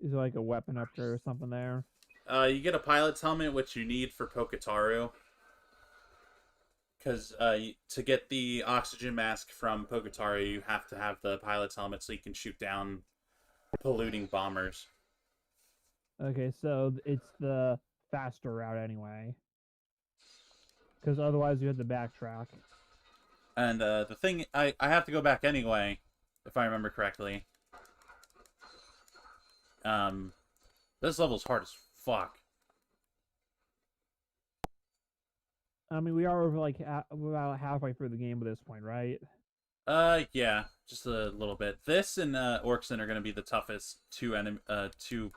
Is there like a weapon upgrade or something there?
You get a pilot's helmet, which you need for Poketaru. Because to get the oxygen mask from Poketaru, you have to have the pilot's helmet so you can shoot down polluting bombers.
Okay, so it's the faster route anyway. Because otherwise you had to backtrack.
And the thing, I have to go back anyway, if I remember correctly. This level's hard as fuck.
I mean, we are over like about halfway through the game at this point, right?
Yeah, just a little bit. This and Orxen are gonna be the toughest two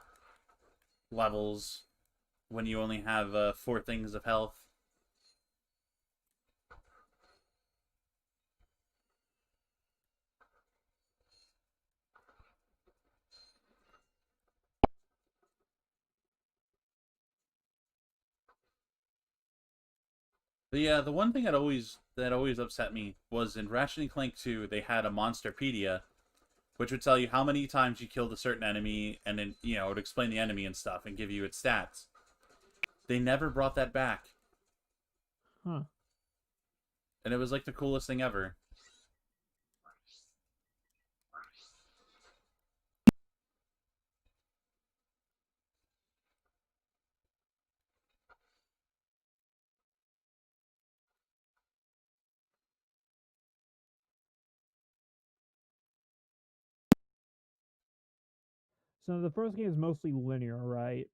levels when you only have 4 things of health. The one thing that always upset me was in Ratchet and Clank 2, they had a Monsterpedia, which would tell you how many times you killed a certain enemy, and then it would explain the enemy and stuff and give you its stats. They never brought that back,
Huh.
and it was like the coolest thing ever.
So the first game is mostly linear, right?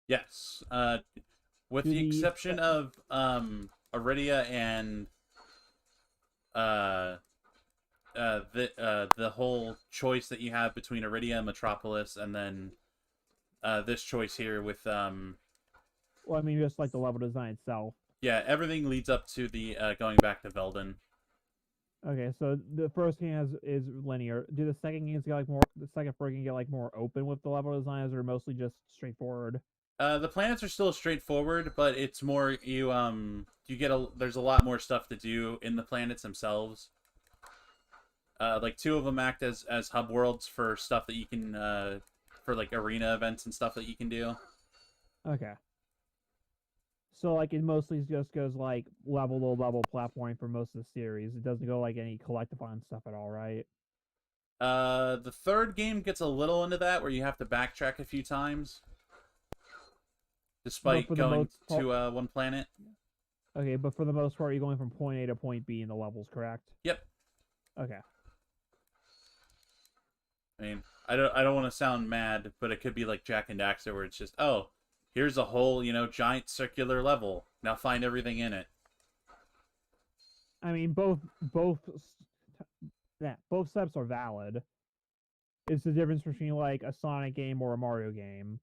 Yes, with
Do
the
the
exception of Iridia and uh, the whole choice that you have between Iridia and Metropolis, and then this choice here with
well, I mean, just like the level design itself.
yeah, everything leads up to the going back to Velden.
Okay, so the first game is linear. Do the second games get like more? The second first game get like more open with the level designs, or mostly just straightforward?
The planets are still straightforward, but it's more you get there's a lot more stuff to do in the planets themselves. Like two of them act as hub worlds for stuff that you can for like arena events and stuff that you can do.
Okay. So like it mostly just goes like level to level platforming for most of the series. It doesn't go like any collectathon stuff at all, right?
The third game gets a little into that where you have to backtrack a few times,
But
despite
for the
going
most part,
to one planet.
okay, but for the most part, you're going from point A to point B in the levels, correct?
Yep.
Okay.
I mean, I don't want to sound mad, but it could be like Jack and Daxter, where it's just, oh, here's a whole giant circular level. Now find everything in it.
I mean, both steps are valid. It's the difference between like a Sonic game or a Mario game,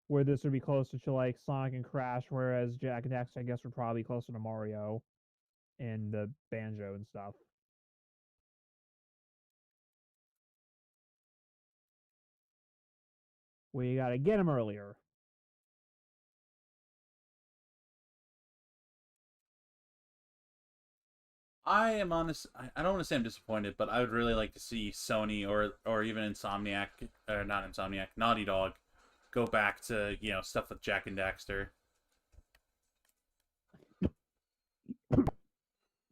where this would be closer to like Sonic and Crash, whereas Jack and Daxter, I guess, would probably be closer to Mario and the banjo and stuff. We gotta get them earlier.
I am honest. I don't want to say I'm disappointed, but I would really like to see Sony or even Insomniac, or not Insomniac, Naughty Dog, go back to stuff with Jack and Daxter.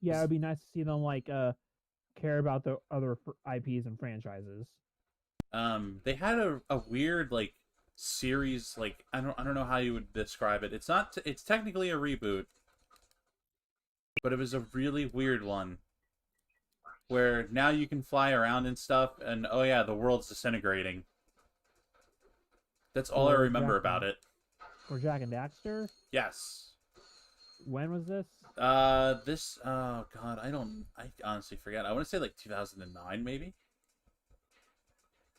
Yeah, it'd be nice to see them like care about the other IPs and franchises.
They had a weird like series, like I don't know how you would describe it. It's not it's technically a reboot, but it was a really weird one where now you can fly around and stuff, and oh yeah, the world's disintegrating. That's all I remember about it.
For Jack and Daxter?
Yes.
When was this?
This oh god, I honestly forget. I want to say like 2009 maybe.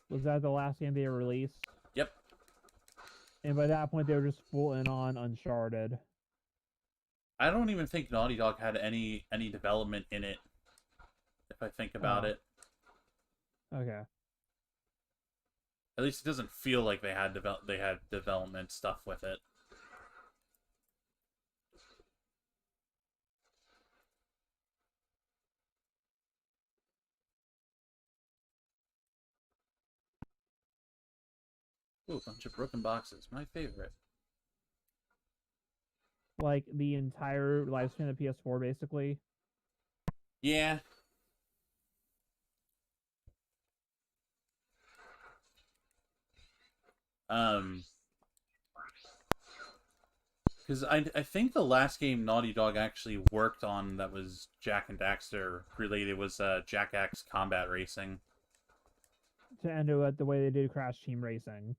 Was that the last game they released?
Yep.
And by that point, they were just full in on Uncharted.
I don't even think Naughty Dog had any development in it. If I think about it.
Okay.
At least it doesn't feel like they had development stuff with it. Ooh, a bunch of broken boxes. My favorite.
Like the entire lifespan of PS4, basically.
Yeah. Because I think the last game Naughty Dog actually worked on that was Jack and Daxter related was Jack X Combat Racing.
To end it the way they did Crash Team Racing.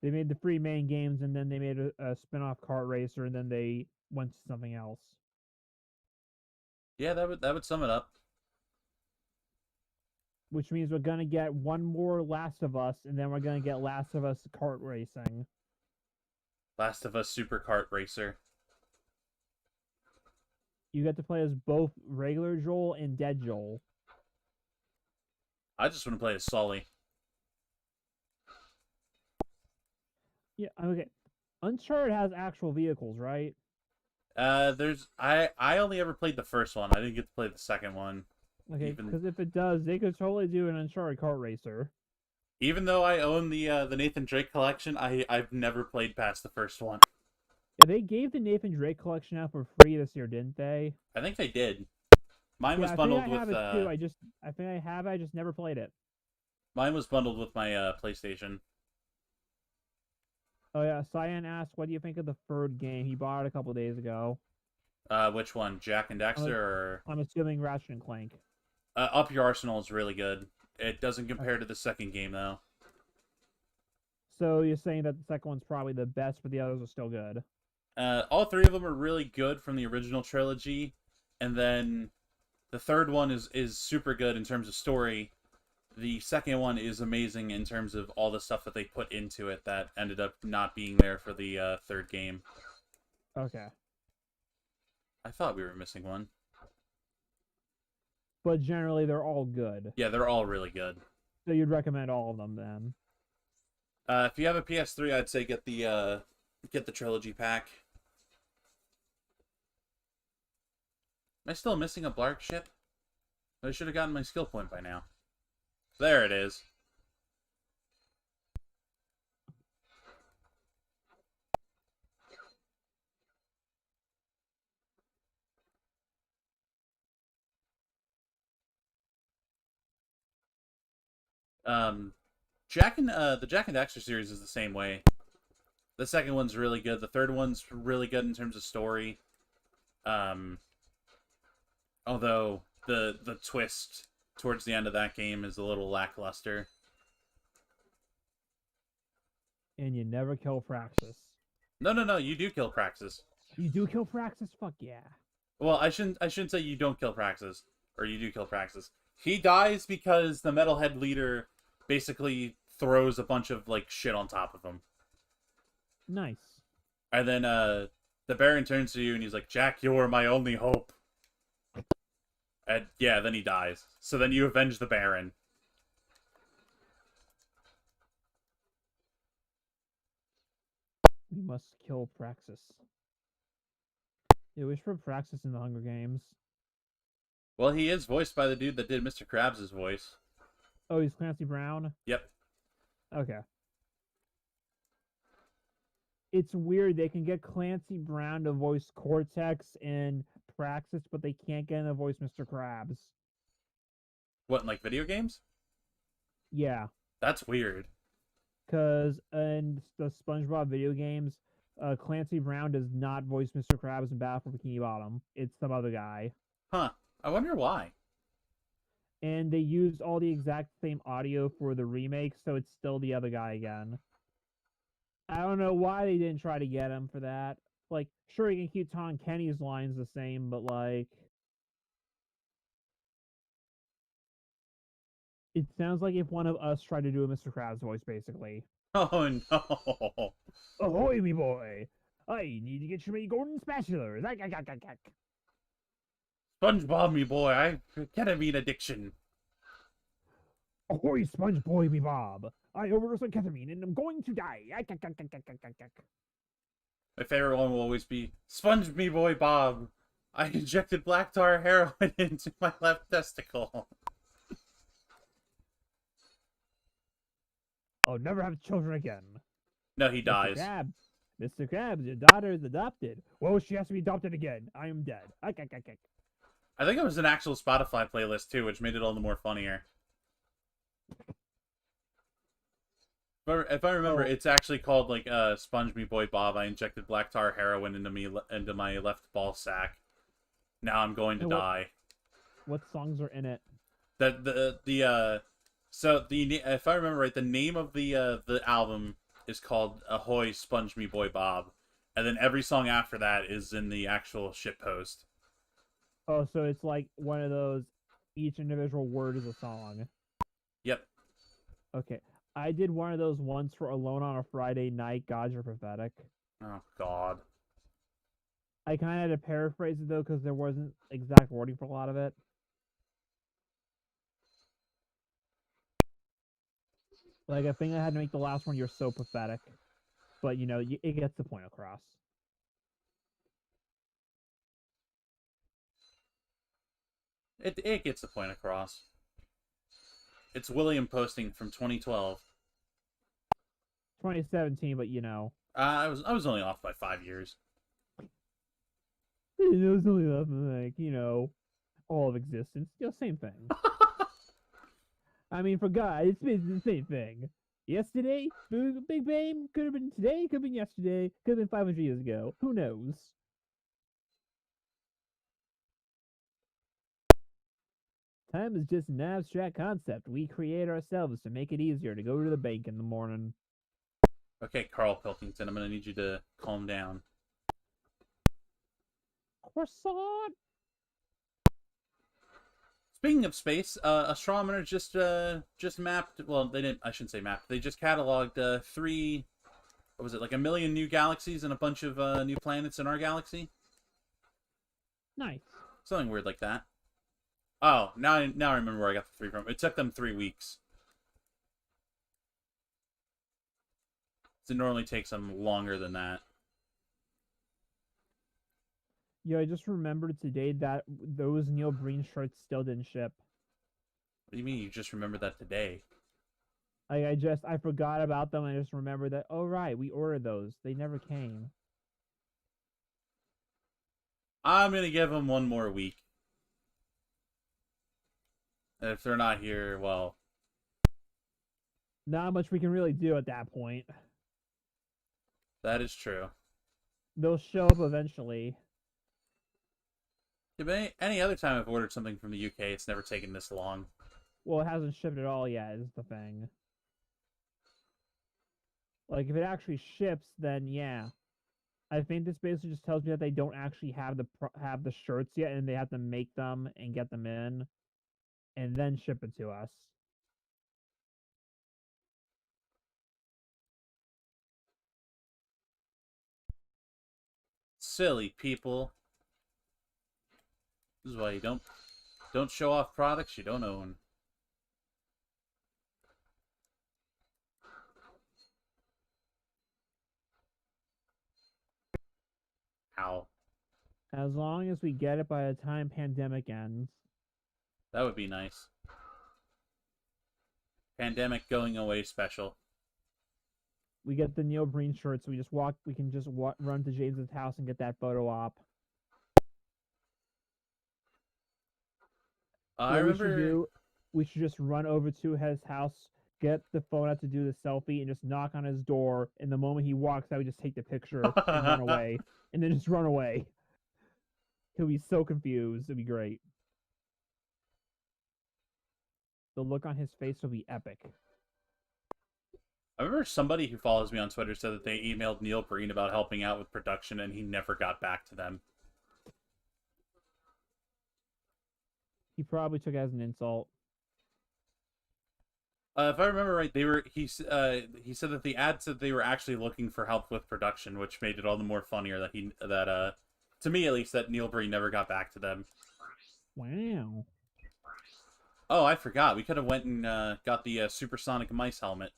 They made the three main games, and then they made a spin-off kart racer, and then they went to something else.
Yeah, that would sum it up.
Which means we're gonna get one more Last of Us, and then we're gonna get Last of Us kart racing.
Last of Us Super Kart Racer.
You get to play as both regular Joel and Dead Joel.
I just want to play as Sully.
Yeah, okay. Uncharted has actual vehicles, right?
I only ever played the first one. I didn't get to play the second one.
Okay, because if it does, they could totally do an Uncharted kart racer.
Even though I own the Nathan Drake collection, I've never played past the first one.
Yeah, they gave the Nathan Drake collection out for free this year, didn't they?
I think they did. Mine was
I
bundled
think I have
with.
it too. I think I have it. I just never played it.
Mine was bundled with my PlayStation.
Oh yeah, Cyan asked, "What do you think of the third game?" He bought it a couple days ago.
Which one, Jack and Daxter, or
I'm assuming Ratchet and Clank.
Up Your Arsenal is really good. It doesn't compare to the second game though.
So you're saying that the second one's probably the best, but the others are still good.
All three of them are really good from the original trilogy, and then the third one is super good in terms of story. The second one is amazing in terms of all the stuff that they put into it that ended up not being there for the third game.
Okay.
I thought we were missing one.
But generally, they're all good.
Yeah, they're all really good.
So you'd recommend all of them then?
If you have a PS3, I'd say get the trilogy pack. Am I still missing a Blark ship? I should have gotten my skill point by now. There it is. The Jack and Daxter series is the same way. The second one's really good. The third one's really good in terms of story. Although the twist towards the end of that game is a little lackluster.
And you never kill Praxis.
No, you do kill Praxis.
You do kill Praxis? Fuck yeah.
Well, I shouldn't say you don't kill Praxis, or you do kill Praxis. He dies because the Metalhead leader basically throws a bunch of like shit on top of him.
Nice.
And then the Baron turns to you and he's like, "Jack, you are my only hope." And yeah, then he dies. So then you avenge the Baron.
We must kill Praxis. Yeah, wish for Praxis in the Hunger Games.
Well, he is voiced by the dude that did Mr. Krabs' voice.
Oh, he's Clancy Brown?
Yep.
Okay. It's weird. They can get Clancy Brown to voice Cortex and Praxis, but they can't get him to voice Mr. Krabs.
What, in like video games?
Yeah.
That's weird.
Because in the SpongeBob video games, Clancy Brown does not voice Mr. Krabs in Battle for Bikini Bottom. It's some other guy.
Huh. I wonder why.
And they used all the exact same audio for the remake, so it's still the other guy again. I don't know why they didn't try to get him for that. Like, sure, you can keep Tom Kenny's lines the same, but like... It sounds like if one of us tried to do a Mr. Krabs voice, basically.
Oh, no.
Ahoy, me boy! I need to get you my golden spatulas!
SpongeBob, me boy, I ketamine addiction.
Ahoy, Sponge Boy, me Bob! I overdosed on ketamine and I'm going to die!
My favorite one will always be Sponge me boy Bob. I injected black tar heroin into my left testicle.
I'll never have children again.
No, he dies.
Mr. Krabs, your daughter is adopted. Well, she has to be adopted again. I am dead.
I think it was an actual Spotify playlist too, which made it all the more funnier. If I remember, it's actually called like Sponge Me Boy Bob. I injected black tar heroin into my left ball sack. Now I'm going to die.
What songs are in it?
If I remember right, the name of the album is called Ahoy Sponge Me Boy Bob, and then every song after that is in the actual shitpost.
Oh, so it's like one of those. Each individual word is a song.
Yep.
Okay. I did one of those once for Alone on a Friday Night. God, you're pathetic.
Oh, God.
I kind of had to paraphrase it, though, because there wasn't exact wording for a lot of it. Like, I think I had to make the last one, you're so pathetic. But, you know, it gets the point across.
It gets the point across. It's William posting from 2012.
2017, but you know.
I was only off by 5 years.
It was only like, you know, all of existence. You know, same thing. I mean, for God, it's basically the same thing. Yesterday, Big Bang could have been today, could have been yesterday, could have been 500 years ago. Who knows? Time is just an abstract concept we create ourselves to make it easier to go to the bank in the morning.
Okay, Carl Pilkington, I'm gonna need you to calm down.
Croissant!
Speaking of space, astronomers just mapped. Well, they didn't. I shouldn't say mapped. They just cataloged 3. What was it? Like 1 million new galaxies and a bunch of new planets in our galaxy.
Nice.
Something weird like that. Oh, now I remember where I got the 3 from. It took them 3 weeks. It normally takes them longer than that.
Yeah, I just remembered today that those Neil Breen shirts still didn't ship.
What do you mean you just remembered that today?
I forgot about them. I just remembered that. Oh right, we ordered those. They never came.
I'm gonna give them one more week. And if they're not here, well,
Not much we can really do at that point.
that is true.
They'll show up eventually.
Yeah, but any other time I've ordered something from the UK, it's never taken this long.
Well, it hasn't shipped at all yet. Is the thing. Like if it actually ships, then yeah. I think this basically just tells me that they don't actually have the shirts yet, and they have to make them and get them in, and then ship it to us.
Silly people. This is why you don't show off products you don't own. How?
As long as we get it by the time pandemic ends.
That would be nice. Pandemic going away special.
We get the Neil Breen shirts. We can just run to James's house and get that photo op.
I remember.
We should just run over to his house, get the phone out to do the selfie, and just knock on his door. And the moment he walks out, we just take the picture and run away, and then just run away. He'll be so confused. It'll be great. The look on his face will be epic.
I remember somebody who follows me on Twitter said that they emailed Neil Breen about helping out with production, and he never got back to them.
He probably took it as an insult.
If I remember right, he said that the ad said they were actually looking for help with production, which made it all the more funnier that to me at least, that Neil Breen never got back to them.
Wow.
Oh, I forgot. We could have went and got the supersonic mice helmet.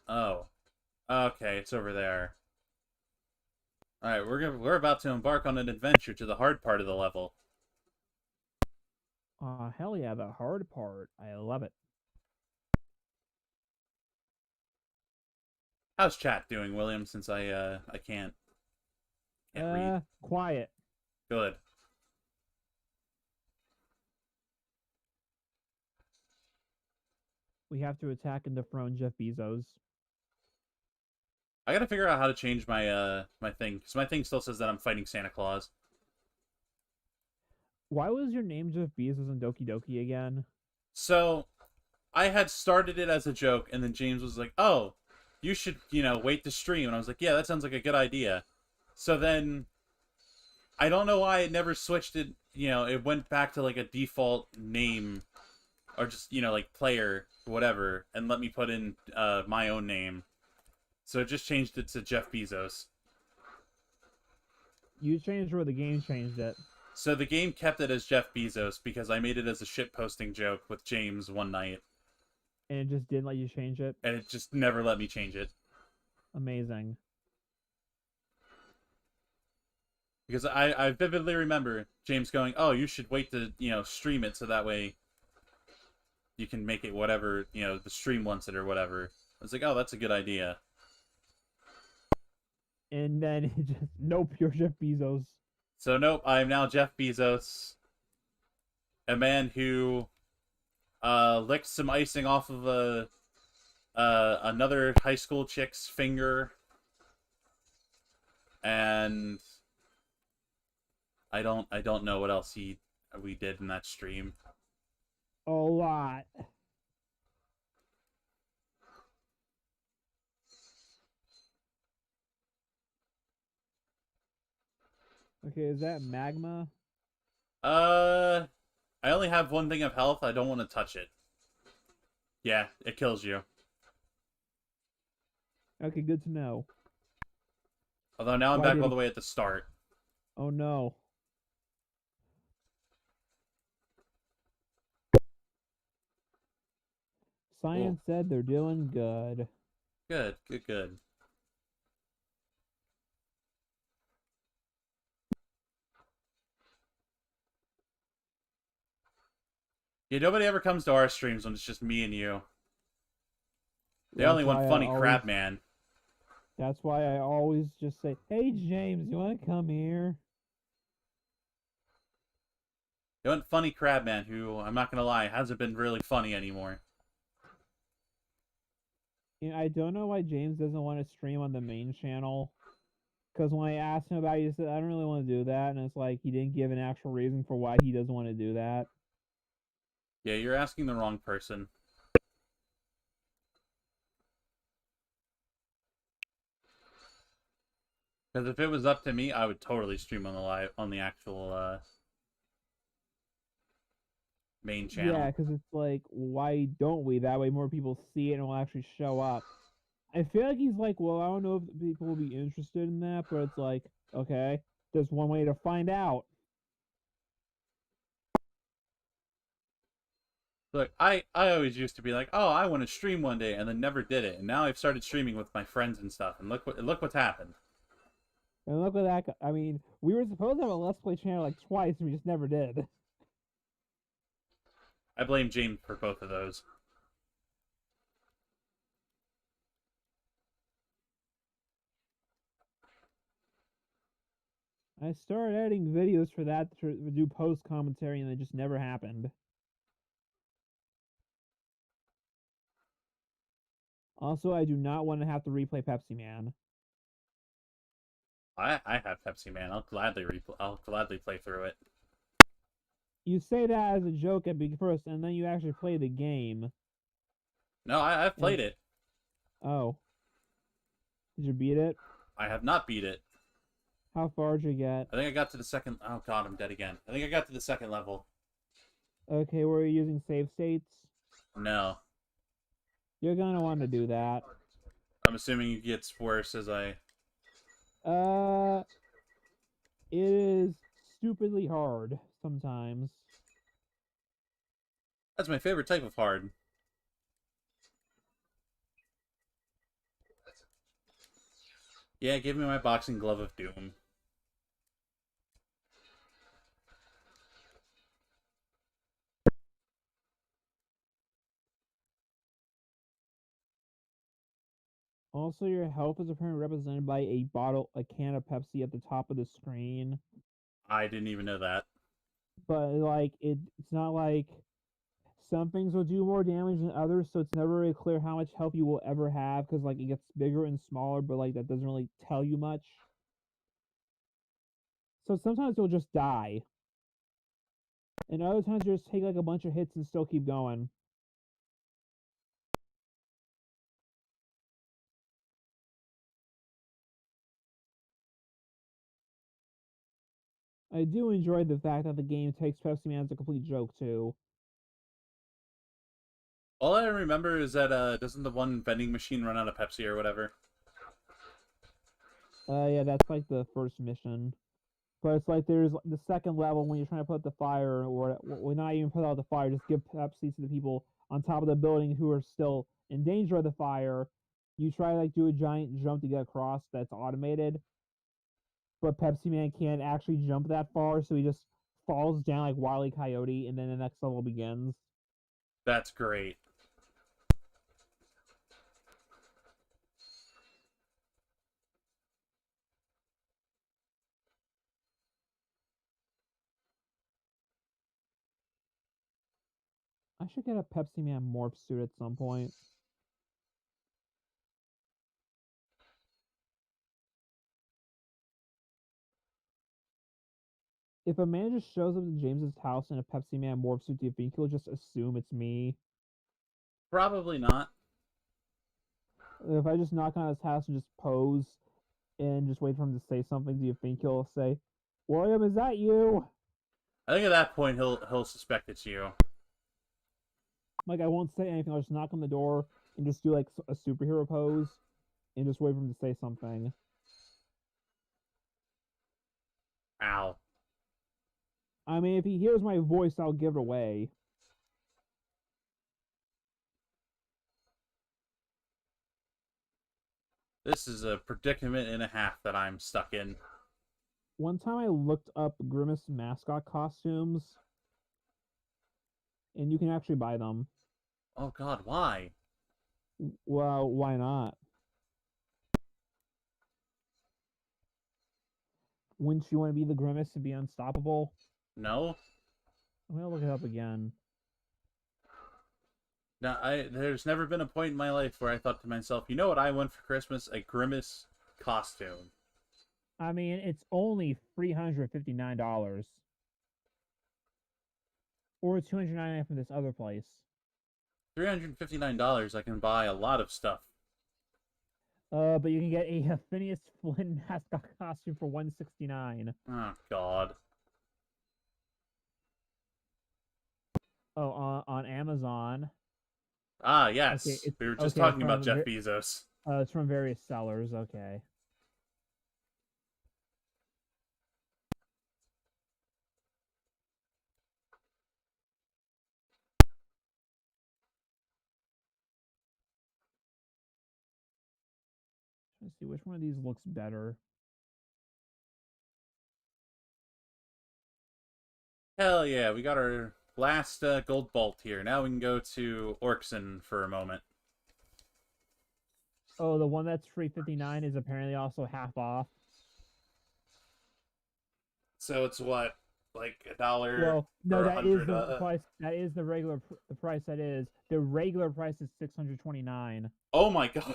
Oh. Okay, it's over there. Alright, we're about to embark on an adventure to the hard part of the level.
Hell yeah, the hard part. I love it.
How's chat doing, William, since I can't read?
Quiet.
Good.
We have to attack and dethrone Jeff Bezos.
I gotta figure out how to change my my thing, because my thing still says that I'm fighting Santa Claus.
Why was your name Jeff Bezos and Doki Doki again?
So, I had started it as a joke, and then James was like, "Oh, you should, wait to stream." And I was like, "Yeah, that sounds like a good idea." So then, I don't know why it never switched it. It went back to like a default name, or just like player, whatever, and let me put in my own name. So it just changed it to Jeff Bezos.
You changed where the game changed it.
So the game kept it as Jeff Bezos because I made it as a shitposting joke with James one night.
And it just didn't let you change it?
And it just never let me change it.
Amazing.
Because I vividly remember James going, "Oh, you should wait to, stream it so that way you can make it whatever, the stream wants it or whatever." I was like, "Oh, that's a good idea."
And then it just, nope, you're Jeff Bezos.
So nope, I am now Jeff Bezos, a man who licked some icing off of another high school chick's finger, and I don't know what else we did in that stream.
A lot. Okay, is that magma?
I only have one thing of health. I don't want to touch it. Yeah, it kills you.
Okay, good to know.
Although now I'm back all the way at the start.
Oh no. Science said they're doing good.
Good, good, good. Yeah, nobody ever comes to our streams when it's just me and you. They only want funny crab man.
That's why I always just say, "Hey James, you want to come here?"
They want funny crab man, who I'm not gonna lie hasn't been really funny anymore.
You know, I don't know why James doesn't want to stream on the main channel. Because when I asked him about it, he said, "I don't really want to do that," and it's like he didn't give an actual reason for why he doesn't want to do that.
Yeah, you're asking the wrong person. Because if it was up to me, I would totally stream on the actual main channel.
Yeah, because it's like, why don't we? That way more people see it and will actually show up. I feel like he's like, well, I don't know if people will be interested in that, but it's like, okay, there's one way to find out.
Look, I always used to be like, oh, I want to stream one day, and then never did it. And now I've started streaming with my friends and stuff, and look what's happened.
And look at that. I mean, we were supposed to have a Let's Play channel like twice, and we just never did.
I blame James for both of those.
I started editing videos for that to do post commentary, and it just never happened. Also, I do not want to have to replay Pepsi Man.
I have Pepsi Man. I'll gladly play through it.
You say that as a joke at first, and then you actually play the game.
No, I've played it.
Oh. Did you beat it?
I have not beat it.
How far did you get?
I think I got to the second... Oh, God, I'm dead again. I think I got to the second level.
Okay, were you using save states?
No.
You're gonna want to do that.
I'm assuming it gets worse as I...
It is stupidly hard sometimes.
That's my favorite type of hard. Yeah, give me my boxing glove of doom.
Also, your health is apparently represented by a can of Pepsi at the top of the screen.
I didn't even know that.
But like, it's not like some things will do more damage than others, so it's never really clear how much health you will ever have because like it gets bigger and smaller, but like that doesn't really tell you much. So sometimes you'll just die, and other times you just take like a bunch of hits and still keep going. I do enjoy the fact that the game takes Pepsi Man as a complete joke too.
All I remember is that, doesn't the one vending machine run out of Pepsi or whatever?
Yeah, that's like the first mission. But it's like there's the second level when you're trying to put out the fire, or well, not even put out the fire, just give Pepsi to the people on top of the building who are still in danger of the fire. You try to like do a giant jump to get across that's automated, but Pepsi Man can't actually jump that far, so he just falls down like Wile E. Coyote, and then the next level begins.
That's great.
I should get a Pepsi Man morph suit at some point. If a man just shows up to James's house in a Pepsi Man morph suit, do you think he'll just assume it's me?
Probably not.
If I just knock on his house and just pose and just wait for him to say something, do you think he'll say, "William, is that you?"
I think at that point he'll suspect it's you.
Like, I won't say anything. I'll just knock on the door and just do like a superhero pose and just wait for him to say something.
Ow.
I mean, if he hears my voice, I'll give it away.
This is a predicament and a half that I'm stuck in.
One time I looked up Grimace mascot costumes, and you can actually buy them.
Oh God, why?
Well, why not? Wouldn't you want to be the Grimace and be unstoppable?
No.
I'm gonna look it up again.
Now, there's never been a point in my life where I thought to myself, you know what I want for Christmas? A Grimace costume.
I mean, it's only $359, or $299 from this other place.
$359, I can buy a lot of stuff.
But you can get a Phineas Flynn mascot costume for $169.
Oh God.
Oh, on Amazon.
Ah, yes.
Okay,
We were just talking about Jeff Bezos.
It's from various sellers. Okay. Let's see which one of these looks better.
Hell yeah, we got our last gold bolt here. Now we can go to Orkson for a moment.
Oh, the one that's $359 is apparently also half off.
So it's what, like $1?
Well, no,
or
that is
100,
the price. That is the regular the price. That is the regular price is $629.
Oh my God.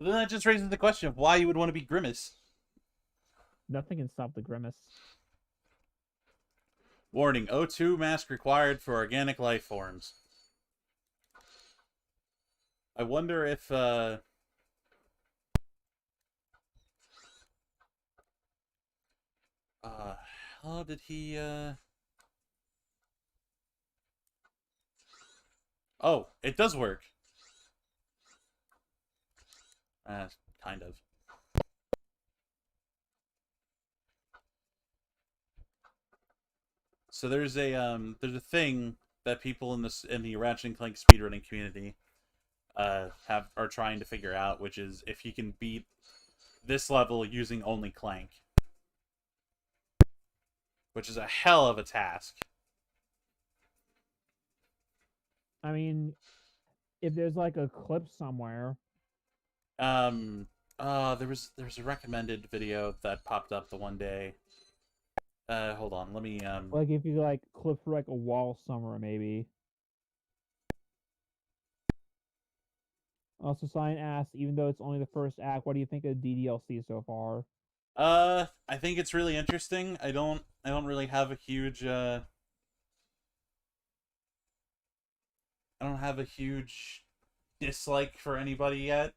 Then that just raises the question of why you would want to be Grimace.
Nothing can stop the Grimace.
Warning: O2 mask required for organic life forms. I wonder if how did he Oh, it does work. Kind of. So there's a thing that people in the Ratchet and Clank speedrunning community are trying to figure out, which is if you can beat this level using only Clank, which is a hell of a task.
I mean, if there's like a clip somewhere.
There was a recommended video that popped up the one day. Hold on, let me
Like if you like clip for like a wall somewhere maybe. Also, Sign asks, even though it's only the first act, what do you think of DDLC so far?
I think it's really interesting. I don't really have a huge I don't have a huge dislike for anybody yet.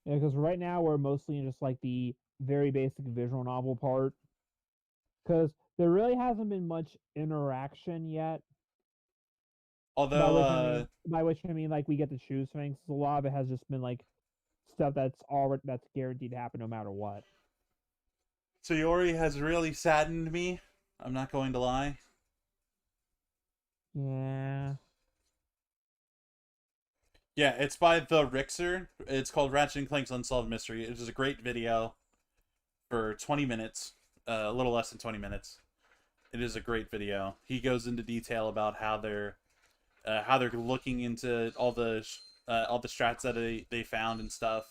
Yeah, because right now we're mostly in just like the very basic visual novel part. Because there really hasn't been much interaction yet.
Although,
by which I mean like we get to choose things. A lot of it has just been like stuff that's guaranteed to happen no matter what.
Sayori has really saddened me. I'm not going to lie.
Yeah.
Yeah, it's by the Rixer. It's called Ratchet and Clank's Unsolved Mystery. It is a great video for 20 minutes, a little less than 20 minutes. It is a great video. He goes into detail about how they're looking into all the strats that they found and stuff.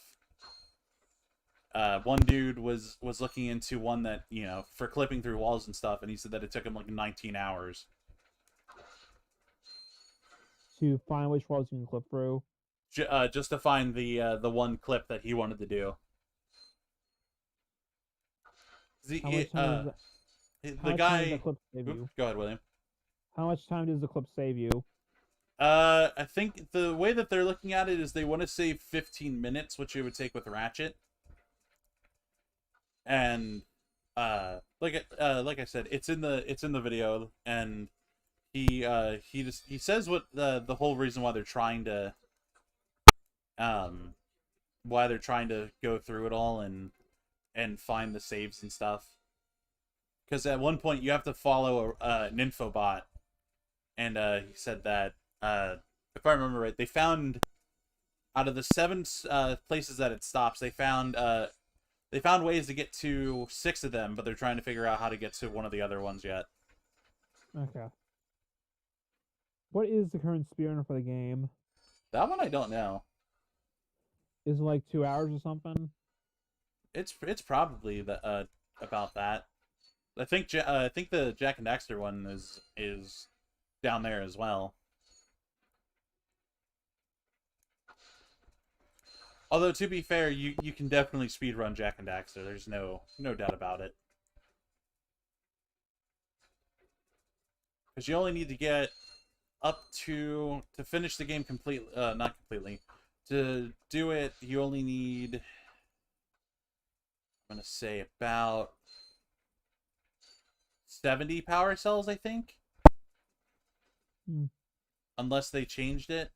One dude was looking into one that, you know, for clipping through walls and stuff, and he said that it took him like 19 hours
To find which walls you can clip through.
just to find the one clip that he wanted to do. The guy.
Clip save you?
Go ahead, William.
How much time does the clip save you?
I think the way that they're looking at it is they want to save 15 minutes, which it would take with Ratchet. And like I said, it's in the video, and he says what the whole reason why they're trying to go through it all and find the saves and stuff. Because at one point you have to follow an infobot, and he said that if I remember right, they found out of the seven places that it stops, they found ways to get to 6 of them, but they're trying to figure out how to get to one of the other ones yet.
Okay. What is the current speedrun for the game?
That one I don't know.
Is it like 2 hours or something?
It's probably about that. I think the Jack and Daxter one is down there as well. Although to be fair, you can definitely speedrun Jack and Daxter. There's no doubt about it. Because you only need to get up to finish the game completely, not completely. To do it, you only need, I'm gonna say, about 70 power cells, I think.
Hmm.
Unless they changed it.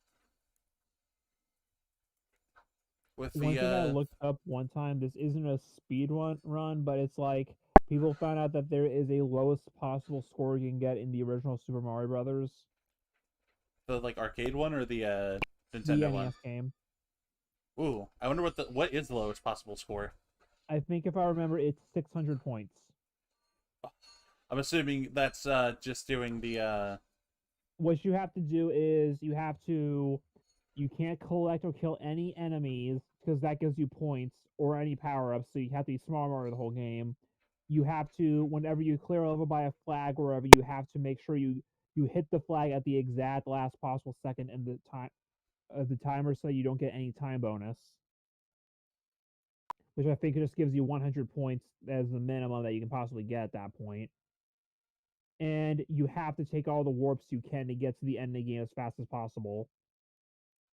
With
One
the
thing I looked up one time, this isn't a speed run, but it's like people found out that there is a lowest possible score you can get in the original Super Mario Brothers,
like arcade one or the
the
Nintendo one.
NES game.
Ooh, I wonder what is the lowest possible score.
I think if I remember, it's 600 points.
I'm assuming that's just doing the
What you have to do is you can't collect or kill any enemies because that gives you points or any power ups. So you have to be smart Mario the whole game. You have to, whenever you clear a level by a flag or wherever, you have to make sure you hit the flag at the exact last possible second in the time of the timer, so you don't get any time bonus. Which I think just gives you 100 points as the minimum that you can possibly get at that point. And you have to take all the warps you can to get to the end of the game as fast as possible.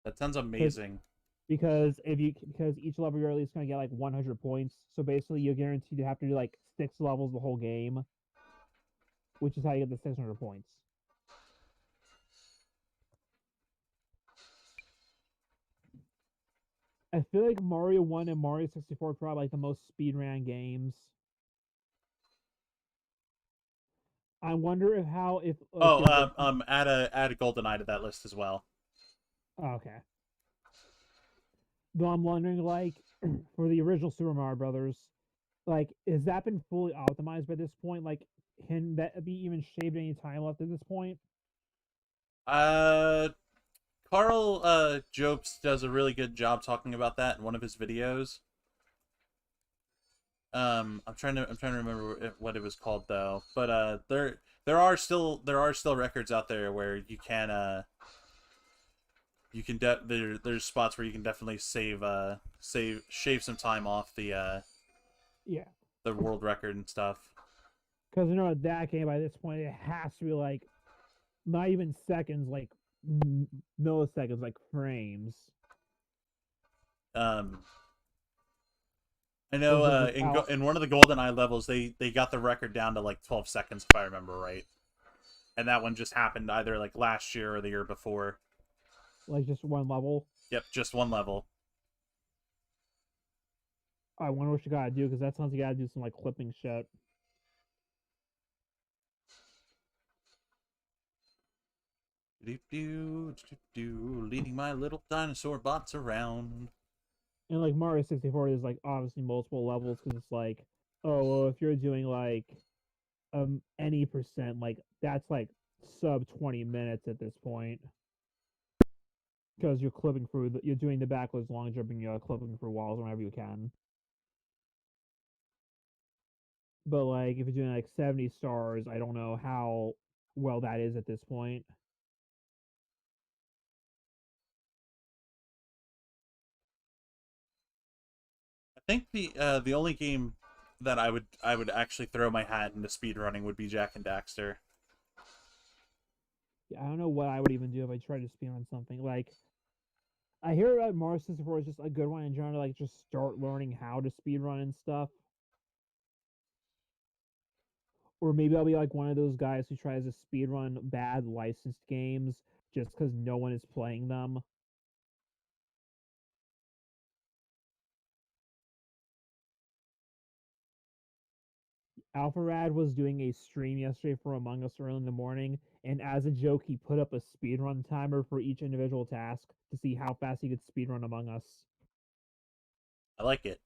That sounds amazing.
Because each level you're at least gonna get like 100 points. So basically, you're guaranteed to have to do like 6 levels the whole game, which is how you get the 600 points. I feel like Mario 1 and Mario 64 are probably like the most speedrun games. I wonder if like
add a golden eye to that list as well.
oh, okay. Though I'm wondering, like, for the original Super Mario Brothers, like, has that been fully optimized by this point? Like, can that be even shaved any time left at this point?
Uh, Carl Jobst does a really good job talking about that in one of his videos. I'm trying to remember what it was called though. But there are still records out there where you can there's spots where you can definitely shave some time off
Yeah,
the world record and stuff.
because you know that game by this point it has to be like not even seconds, like milliseconds, like frames.
Um, I know in one of the GoldenEye levels they got the record down to like 12 seconds if I remember right, and that one just happened either like last year or the year before.
Like just one level.
Yep, just one level.
I wonder what you gotta do because that sounds like you gotta do some like clipping shit.
Leading my little dinosaur bots around.
And like Mario 64 is like obviously multiple levels because it's like, oh well, if you're doing like any percent, like that's like sub 20 minutes at this point. Because you're clipping through you're doing the backwards long jumping, you're clipping through walls whenever you can. But like if you're doing like 70 stars, I don't know how well that is at this point.
I think the only game that I would actually throw my hat into speedrunning would be Jack and Daxter.
Yeah, I don't know what I would even do if I tried to speed on something. Like I hear that Mario 64 is just a good one and trying to like just start learning how to speed run and stuff. Or maybe I'll be like one of those guys who tries to speed run bad licensed games just because no one is playing them. Alpharad was doing a stream yesterday for Among Us early in the morning, and as a joke, he put up a speedrun timer for each individual task to see how fast he could speedrun Among Us.
I like it.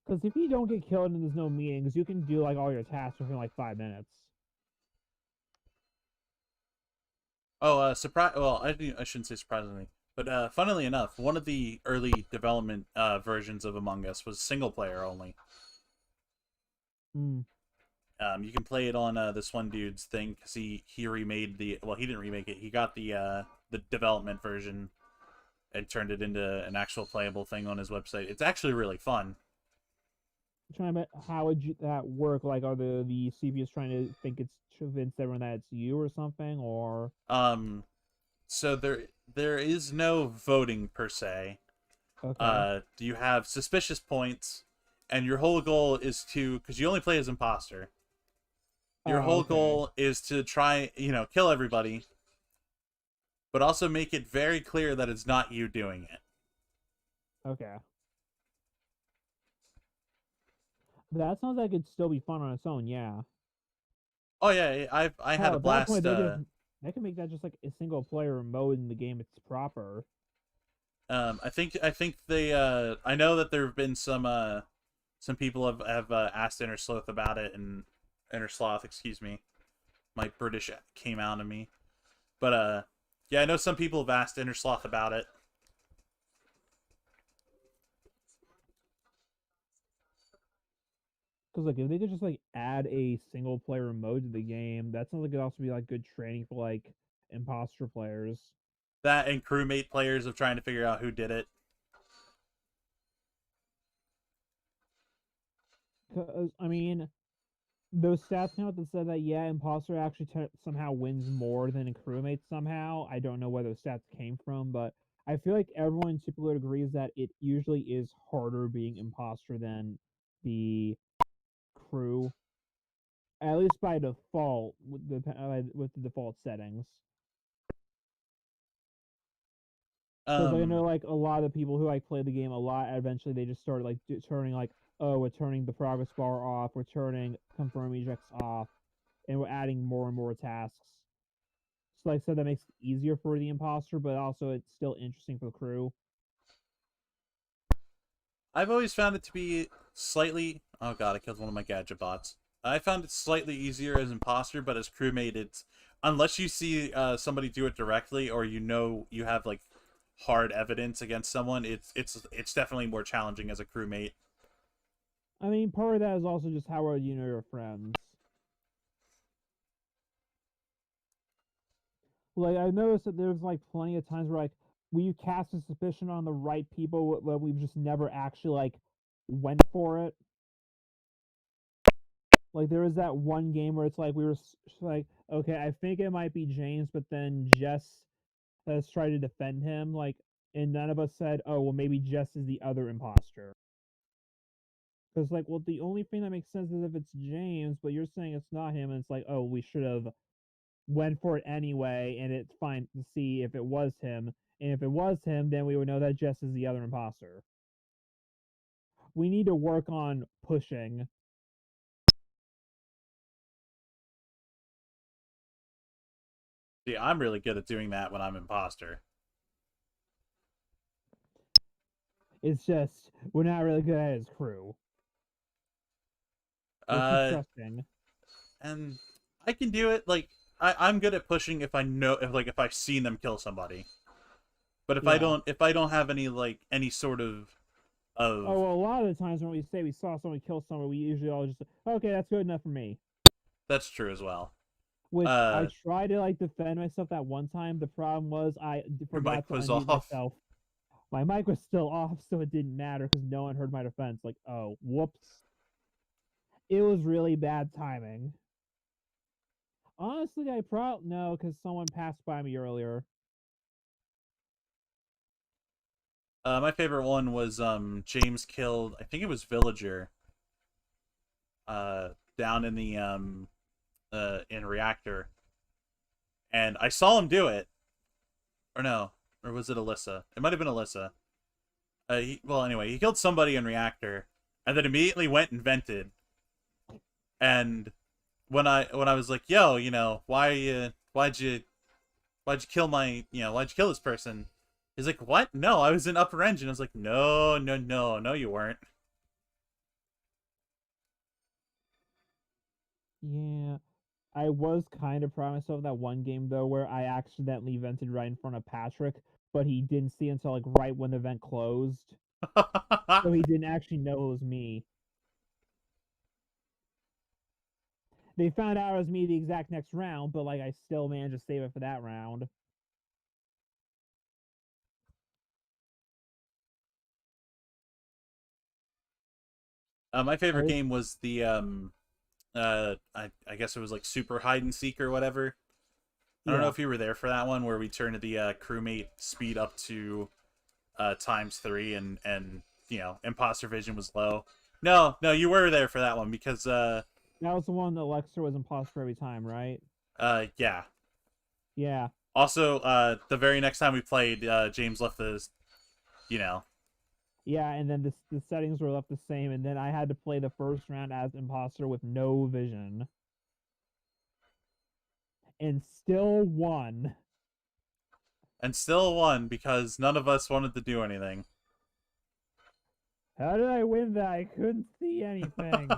Because if you don't get killed and there's no meetings, you can do like all your tasks within like 5 minutes.
Oh, surprise! Well, I shouldn't say surprisingly, but funnily enough, one of the early development versions of Among Us was single player only.
Hmm.
You can play it on this one dude's thing because he remade the he didn't remake it. He got the development version and turned it into an actual playable thing on his website. It's actually really fun.
Trying to, how would that work? Like, are the CPUs trying to think it's convince everyone that it's you or something, or
So there is no voting per se.
okay,
You have suspicious points, and your whole goal is to, because you only play as imposter. Your whole
okay.
goal is to try, kill everybody, but also make it very clear that it's not you doing it.
Okay. That sounds like it'd still be fun on its own, yeah.
Oh yeah, I had
Hell,
a
at that point
blast.
they can make that just like a single player mode in the game it's proper.
I think they I know that there have been some people have asked Innersloth about it, and Innersloth, excuse me, my British came out of me, but yeah, I know some people have asked Innersloth about it.
Because like if they could just like add a single player mode to the game, that sounds like it'd also be like good training for like imposter players.
That and crewmate players of trying to figure out who did it.
Because I mean, those stats came out that said that yeah, imposter actually somehow wins more than a crewmate somehow. I don't know where those stats came from, but I feel like everyone typically agrees that it usually is harder being imposter than the crew, at least by default with the default settings. Because like, I know
Um,
like a lot of the people who like play the game a lot, eventually they just started like turning like, oh, we're turning the progress bar off, we're turning confirm ejects off, and we're adding more and more tasks. So like I said, that makes it easier for the imposter, but also it's still interesting for the crew.
I've always found it to be slightly. Oh god, I killed one of my gadget bots. I found it slightly easier as imposter, but as crewmate, it's unless you see somebody do it directly, or you have like hard evidence against someone. It's definitely more challenging as a crewmate.
I mean, part of that is also just how well you know your friends. Like I noticed that there's like plenty of times where like we cast a suspicion on the right people, but we've just never actually like went for it. Like there was that one game where it's like we were like, okay, I think it might be James, but then Jess has tried to defend him, like, and none of us said, oh, well, maybe Jess is the other imposter. Because like, well, the only thing that makes sense is if it's James, but you're saying it's not him, and it's like, oh, we should have went for it anyway, and it's fine to see if it was him. And if it was him, then we would know that Jess is the other imposter. We need to work on pushing.
See, I'm really good at doing that when I'm imposter.
It's just we're not really good at his crew. We're too
Uh,
trusting.
and I can do it. Like I'm good at pushing if I know if I've seen them kill somebody. But
Yeah.
if I don't have any sort of
Oh well, a lot of the times when we say we saw someone kill someone, we usually all just okay, that's good enough for me.
that's true as well.
Which I
Uh,
tried to like defend myself that one time. The problem was I
your
forgot
mic
to
was
unmute
off.
myself. My mic was still off, so it didn't matter because no one heard my defense. Like, oh, whoops. It was really bad timing. Honestly, I probably no, because someone passed by me earlier.
My favorite one was James killed, I think it was Villager, uh down in the in reactor, and I saw him do it. Or no, Or was it Alyssa? It might have been Alyssa. Well, anyway, he killed somebody in Reactor, and then immediately went and vented. And when I was like, "Yo, why'd you kill why'd you kill this person?" He's like, "What? No, I was in upper engine." I was like, "No, no, no, no, you weren't."
Yeah. I was kind of proud of myself that one game though where I accidentally vented right in front of Patrick, but he didn't see until like right when the vent closed. So he didn't actually know it was me. They found out it was me the exact next round, but like I still managed to save it for that round.
My favorite
Oh,
game was the I guess it was like Super Hide and Seek or whatever. I don't know
yeah.
if you were there for that one where we turned the crewmate speed up to ×3 and imposter vision was low. No, no, you were there for that one because
That was the one that Lexer was imposter every time, right?
yeah.
Yeah.
Also, the very next time we played, James left you know,
Yeah, and then the settings were left the same, and then I had to play the first round as imposter with no vision. And still won.
and still won because none of us wanted to do anything.
How did I win that? I couldn't see anything.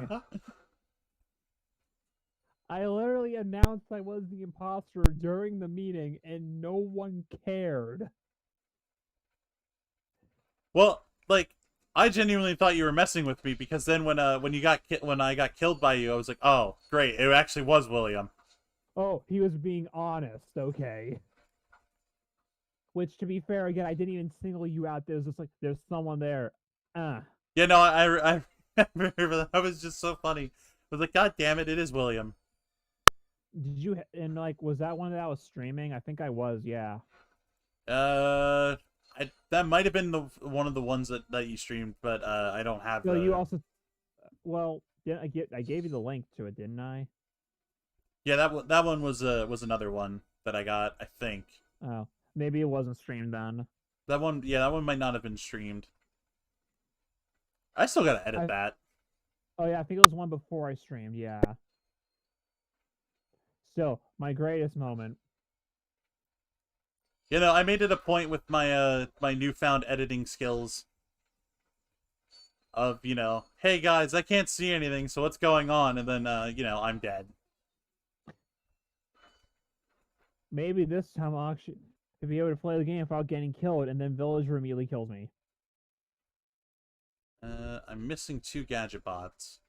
I literally announced I was the imposter during the meeting, and no one cared.
Well, like I genuinely thought you were messing with me because then when when I got killed by you, I was like, "Oh, great. It actually was William."
Oh, he was being honest, okay. Which, to be fair, again, I didn't even single you out. There's just like, there's someone there.
Yeah, no, I remember that. That was just so funny. I was like, "God damn it, it is William."
Did you, and like, was that one that I was streaming? I think I was, yeah.
Uh, that might have been the one of the ones that you streamed, but I don't have.
So you also, well, yeah, I gave you the link to it, didn't I?
Yeah, that one was another one that I got. I think
Oh, maybe it wasn't streamed then.
that one. Yeah, that one might not have been streamed. I still gotta edit that.
Oh yeah, I think it was one before I streamed. Yeah. Still, my greatest moment.
I made it a point with my newfound editing skills of hey guys, I can't see anything, so what's going on? And then I'm dead.
Maybe this time I'll actually be able to play the game without getting killed, and then Villager immediately kills me.
I'm missing 2 gadget bots.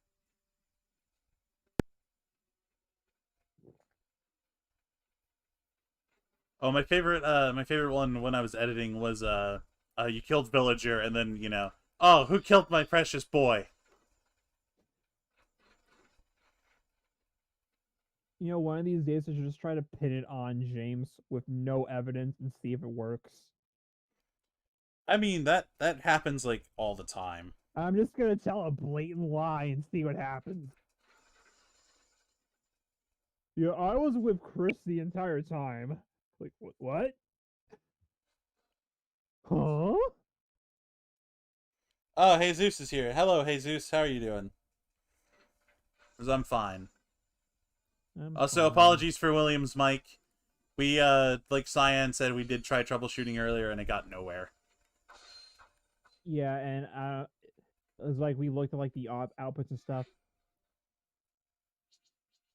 Oh, my favorite one when I was editing was you killed Villager, and then oh, who killed my precious boy?
One of these days I should just try to pin it on James with no evidence and see if it works.
I mean, that happens like all the time.
I'm just gonna tell a blatant lie and see what happens. Yeah, I was with Chris the entire time. Like, what? Huh?
Oh, Jesus is here. Hello, Jesus. How are you doing? Because I'm fine. Also, apologies for William's mic. We, like Cyan said, we did try troubleshooting earlier, and it got nowhere.
Yeah, and it was like we looked at like the outputs and stuff.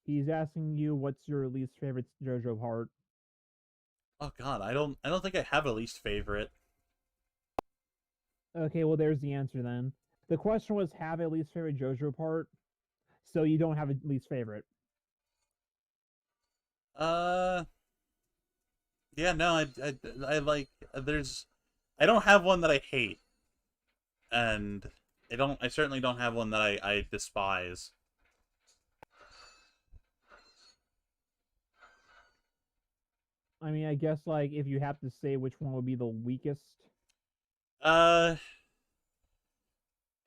He's asking you what's your least favorite JoJo part.
Oh God, I don't think I have a least favorite.
Okay, well there's the answer then. The question was have a least favorite JoJo part, so you don't have a least favorite.
Yeah, no, I like I don't have one that I hate, and I certainly don't have one that I despise.
I mean, I guess like if you have to say which one would be the weakest.
In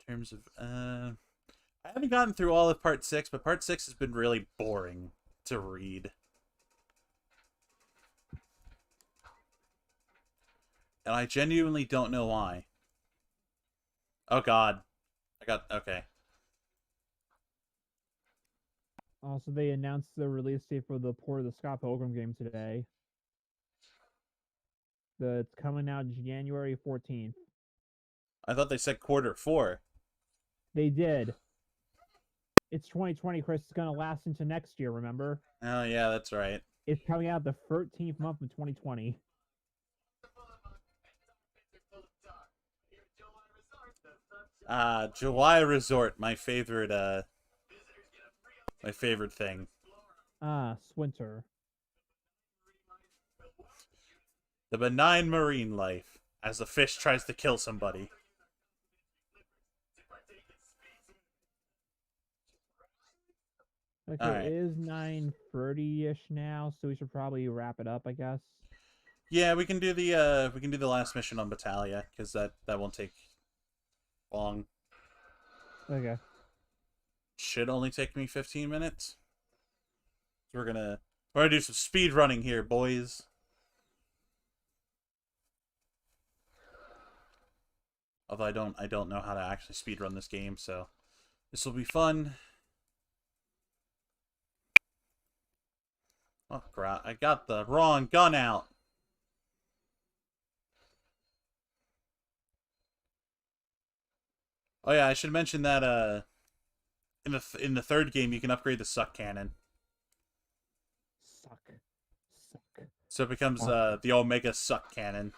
terms of I haven't gotten through all of part 6, but part 6 has been really boring to read. And I genuinely don't know why. Oh god. Okay.
Also, they announced the release date for the port of the Scott Pilgrim game today. It's coming out January 14th.
I thought they said Q4.
They did. It's 2020, Chris. It's going to last into next year, remember?
Oh, yeah, that's right.
It's coming out the 13th month of 2020.
July Resort, my favorite thing.
Swinter.
The benign marine life, as a fish tries to kill somebody.
Okay,
right.
It is 9:30-ish now, so we should probably wrap it up, I guess.
Yeah, we can do the last mission on Battalia, because that won't take long.
Okay.
Should only take me 15 minutes. So we're gonna do some speed running here, boys. Although I don't know how to actually speed run this game, so this will be fun. Oh crap! I got the wrong gun out. Oh yeah, I should mention that in the third game you can upgrade the suck cannon.
Suck.
So it becomes the Omega suck cannon.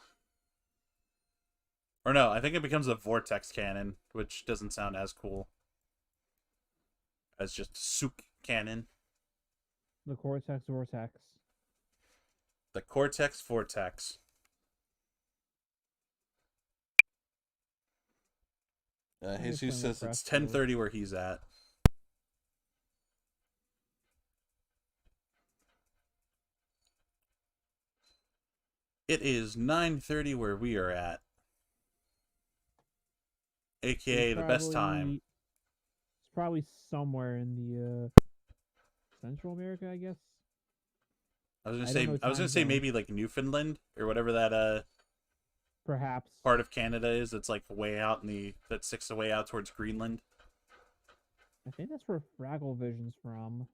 Or no, I think it becomes a vortex cannon, which doesn't sound as cool as just Suk cannon.
The Cortex Vortex.
The Cortex Vortex. Jesus says it's 10:30 where he's at. It is 9:30 where we are at. AKA the best time.
It's probably somewhere in the Central America, I guess.
I was gonna say maybe like Newfoundland or whatever that
perhaps
part of Canada is. It's like way out that sticks away out towards Greenland.
I think that's where Fraggle Vision's from.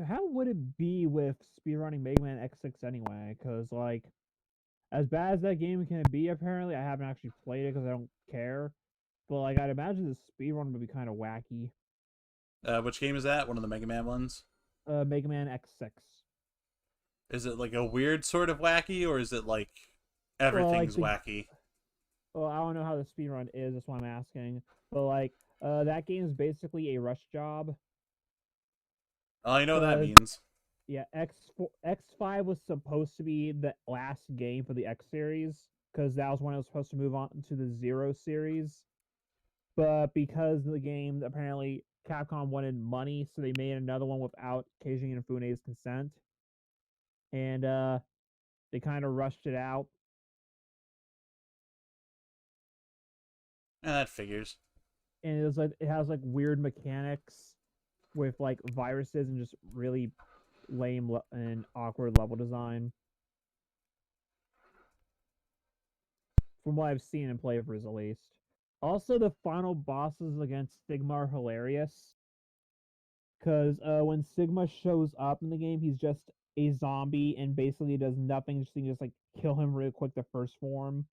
How would it be with speedrunning Mega Man X6 anyway? Because, like, as bad as that game can be, apparently, I haven't actually played it because I don't care. But, like, I'd imagine the speedrun would be kind of wacky.
Which game is that? One of the Mega Man ones?
Mega Man X6.
Is it like a weird sort of wacky, or is it like everything's wacky?
Well, I don't know how the speedrun is, that's why I'm asking. But, like, that game is basically a rush job.
Oh, I know what that means.
Yeah, X5 was supposed to be the last game for the X series, because that was when it was supposed to move on to the Zero series. But because the game, apparently Capcom wanted money, so they made another one without Keiji Inafune's consent. And they kind of rushed it out.
Yeah, that figures.
And it has like weird mechanics with like viruses and just really lame and awkward level design. From what I've seen and playthroughs, at least. Also, the final bosses against Sigma are hilarious. Because when Sigma shows up in the game, he's just a zombie and basically does nothing. Just, you can just like kill him real quick the first form.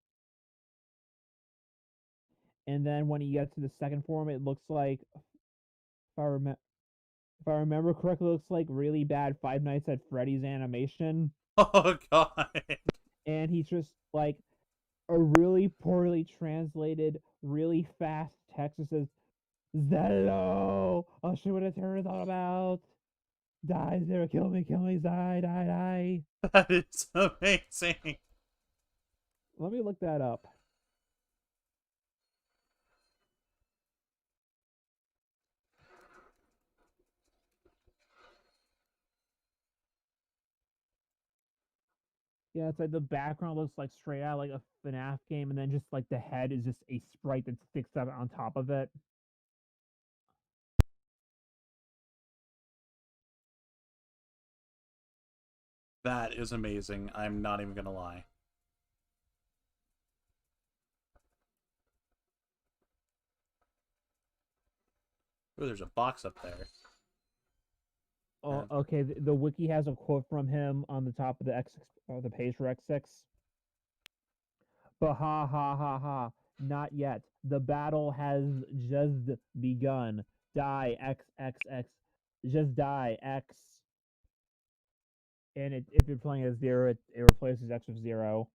And then when you get to the second form, it looks like, if I remember correctly, it looks like really bad Five Nights at Freddy's animation.
Oh god!
And he's just like a really poorly translated, really fast text that says, "Zello, I'll show you what a terror is all about. Die, Zero, kill me, die, die, die."
That is amazing.
Let me look that up. Yeah, it's like the background looks like straight out like a FNAF game, and then just like the head is just a sprite that sticks up on top of it.
That is amazing. I'm not even gonna lie. Oh, there's a box up there.
Oh, okay. The wiki has a quote from him on the top of the the page for X6. But ha ha ha ha, not yet. The battle has just begun. Die X X X. Just die X. And if you're playing as 0, it replaces X with 0.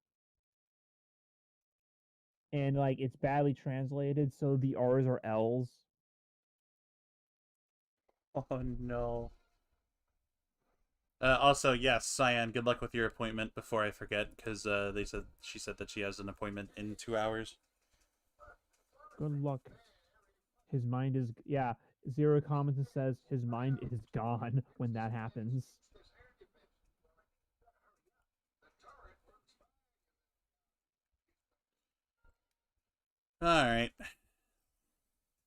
And like it's badly translated, so the R's are L's.
Oh no. Also, yes, Cyan, good luck with your appointment before I forget, because she said that she has an appointment in 2 hours.
Good luck. His mind is, yeah. 0 comments and says his mind is gone when that happens.
Alright.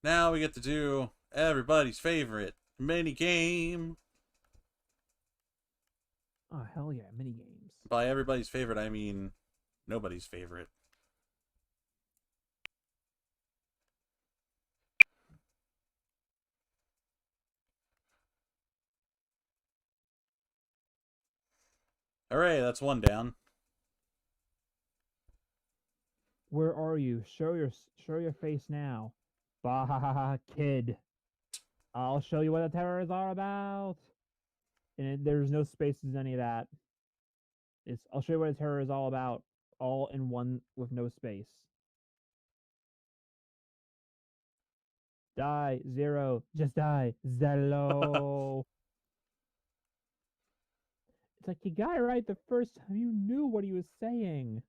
Now we get to do everybody's favorite mini game.
Oh, hell yeah, mini games.
By everybody's favorite, I mean nobody's favorite. Hooray, that's one down.
Where are you? Show your face now. Bah, kid. I'll show you what the terror is all about. And there's no spaces in any of that. I'll show you what the terror is all about. All in one with no space. Die, 0. Just die. Zello. It's like you got it right the first time. You knew what he was saying.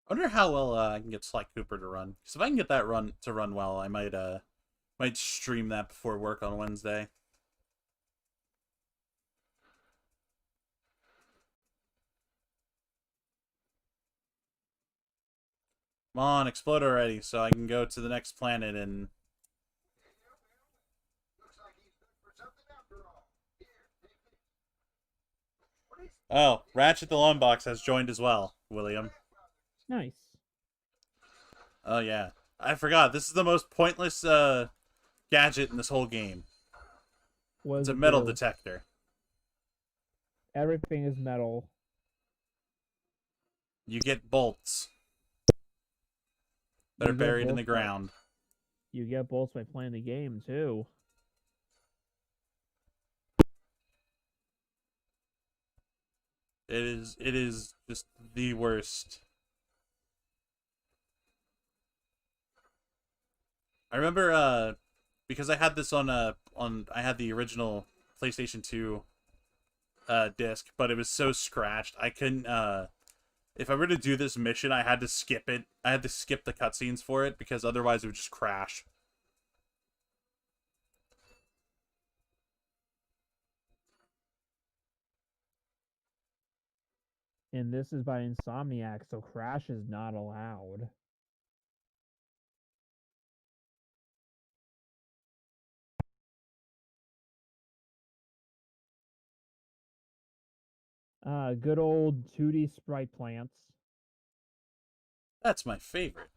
I wonder how well I can get Sly Cooper to run. Because if I can get that run to run well, I might stream that before work on Wednesday. Come on, explode already, so I can go to the next planet and... Oh, Ratchet the Longbox has joined as well, William.
Nice.
Oh, yeah. I forgot. This is the most pointless gadget in this whole game. It's a metal detector.
Everything is metal.
You get bolts that are buried in the ground.
You get bolts by playing the game, too.
It is just the worst. I remember because I had this on I had the original PlayStation 2 disc, but it was so scratched I couldn't if I were to do this mission I had to skip it. I had to skip the cutscenes for it because otherwise it would just crash.
And this is by Insomniac, so crash is not allowed. Good old 2D sprite plants.
That's my favorite.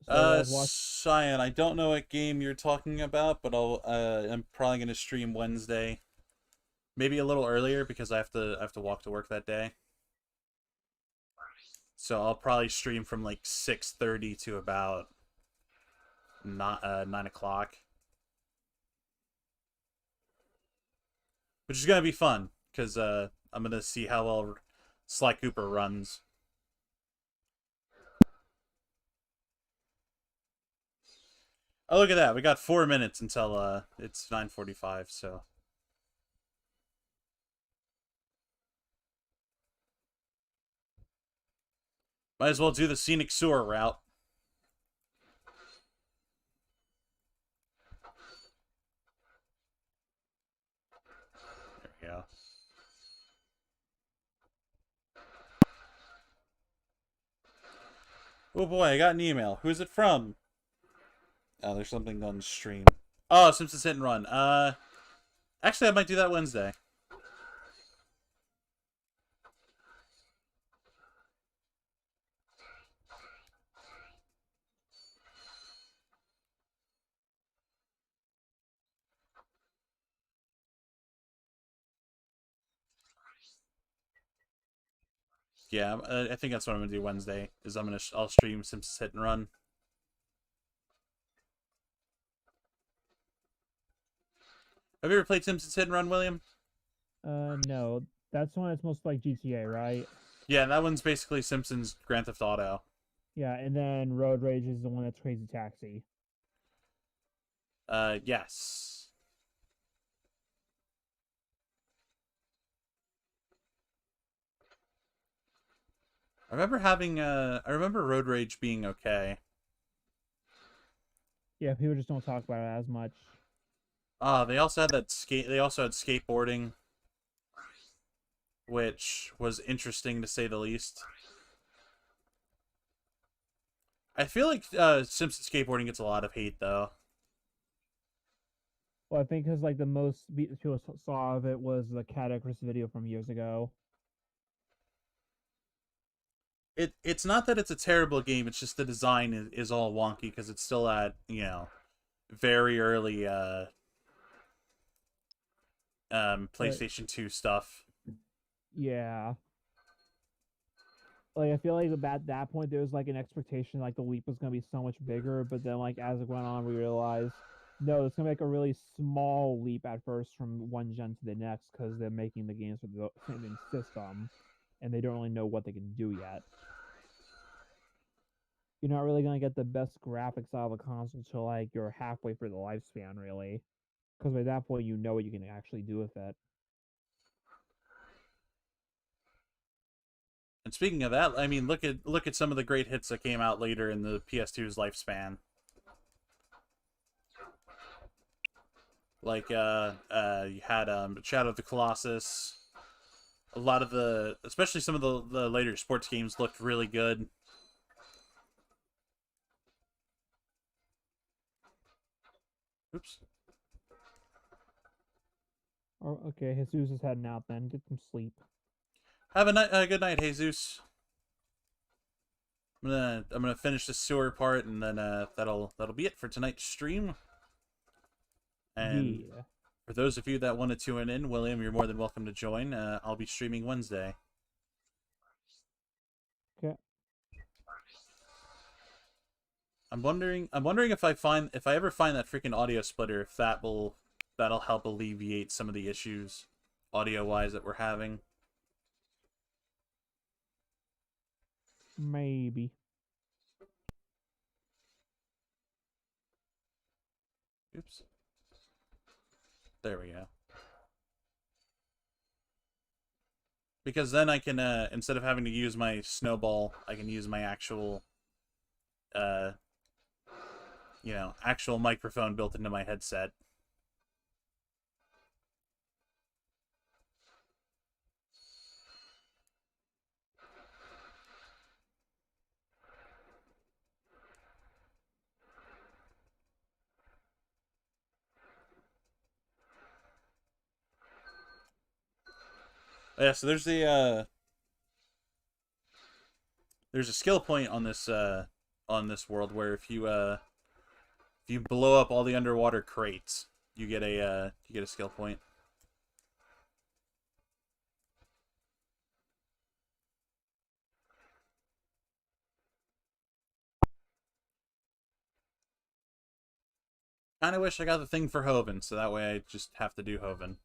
So
Cyan, I don't know what game you're talking about, but I'm probably gonna stream Wednesday. Maybe a little earlier because I have to walk to work that day. So I'll probably stream from like 6:30 to about 9 o'clock. Which is gonna be fun, because I'm gonna see how well Sly Cooper runs. Oh, look at that. We got 4 minutes until it's 9:45, so... Might as well do the scenic sewer route. There we go. Oh boy, I got an email. Who's it from? Oh, there's something on stream. Oh, Simpsons Hit and Run. Actually, I might do that Wednesday. Yeah, I think that's what I'm gonna do Wednesday. Is I'll stream Simpsons Hit and Run. Have you ever played Simpsons Hit and Run, William?
No, that's the one that's most like GTA, right?
Yeah, that one's basically Simpsons Grand Theft Auto.
Yeah, and then Road Rage is the one that's Crazy Taxi.
Yes. I remember Road Rage being okay.
Yeah, people just don't talk about it as much.
They also had they also had skateboarding, which was interesting to say the least. I feel like Simpsons skateboarding gets a lot of hate though.
Well, I think because like the most people saw of it was the Cat Icarus video from years ago.
It's not that it's a terrible game. It's just the design is all wonky because it's still at very early PlayStation 2 stuff.
Yeah. Like I feel like at that point there was like an expectation like the leap was gonna be so much bigger, but then like as it went on we realized no, it's gonna make a really small leap at first from one gen to the next because they're making the games for the same system, and they don't really know what they can do yet. You're not really gonna get the best graphics out of a console till like you're halfway through the lifespan, really, because by that point you know what you can actually do with it.
And speaking of that, I mean, look at some of the great hits that came out later in the PS2's lifespan. Like you had Shadow of the Colossus. A lot of especially some of the later sports games looked really good. Oops.
Oh, okay, Jesus is heading out then. Get some sleep.
Have a good night, Jesus. I'm gonna finish the sewer part, and then that'll be it for tonight's stream. And
Yeah.
for those of you that want to tune in, William, you're more than welcome to join. I'll be streaming Wednesday.
Okay.
I'm wondering if I ever find that freaking audio splitter, if that'll help alleviate some of the issues audio wise that we're having.
Maybe.
Oops. There we go. Because then I can instead of having to use my snowball, I can use my actual actual microphone built into my headset. Yeah, so there's there's a skill point on this world where if you blow up all the underwater crates, you get a skill point. Kind of wish I got the thing for Hoven, so that way I just have to do Hoven.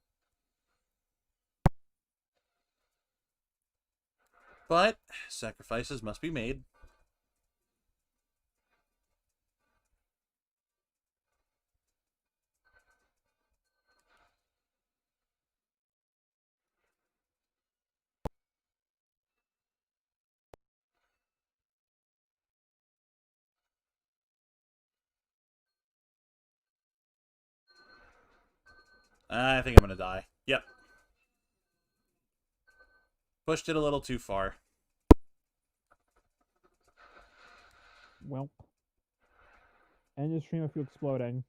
But sacrifices must be made. I think I'm gonna die. Yep. Pushed it a little too far.
Well, end the stream of you exploding.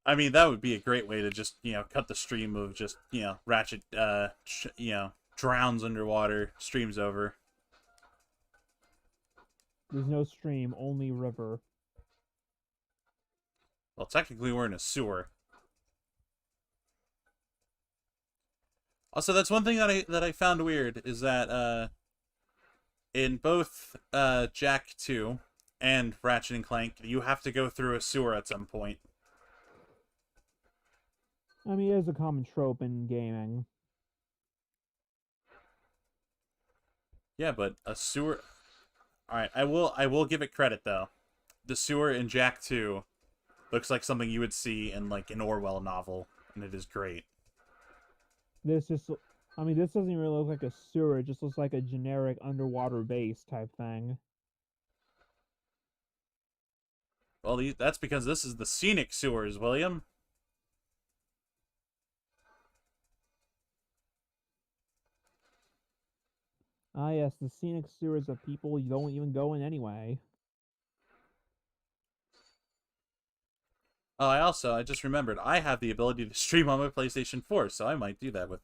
I mean, that would be a great way to just, cut the stream of just, Ratchet, drowns underwater, streams over.
There's no stream, only river.
Well, technically we're in a sewer. Also, that's one thing that I found weird is that in both Jak 2 and Ratchet and Clank, you have to go through a sewer at some point.
I mean, it is a common trope in gaming.
Yeah, but a sewer. All right, I will give it credit though. The sewer in Jak 2 looks like something you would see in like an Orwell novel, and it is great.
This just, I mean, this doesn't even really look like a sewer. It just looks like a generic underwater base type thing.
Well, that's because this is the scenic sewers, William.
Ah, yes, the scenic sewers of people you don't even go in anyway.
Oh, I just remembered, I have the ability to stream on my PlayStation 4, so I might do that with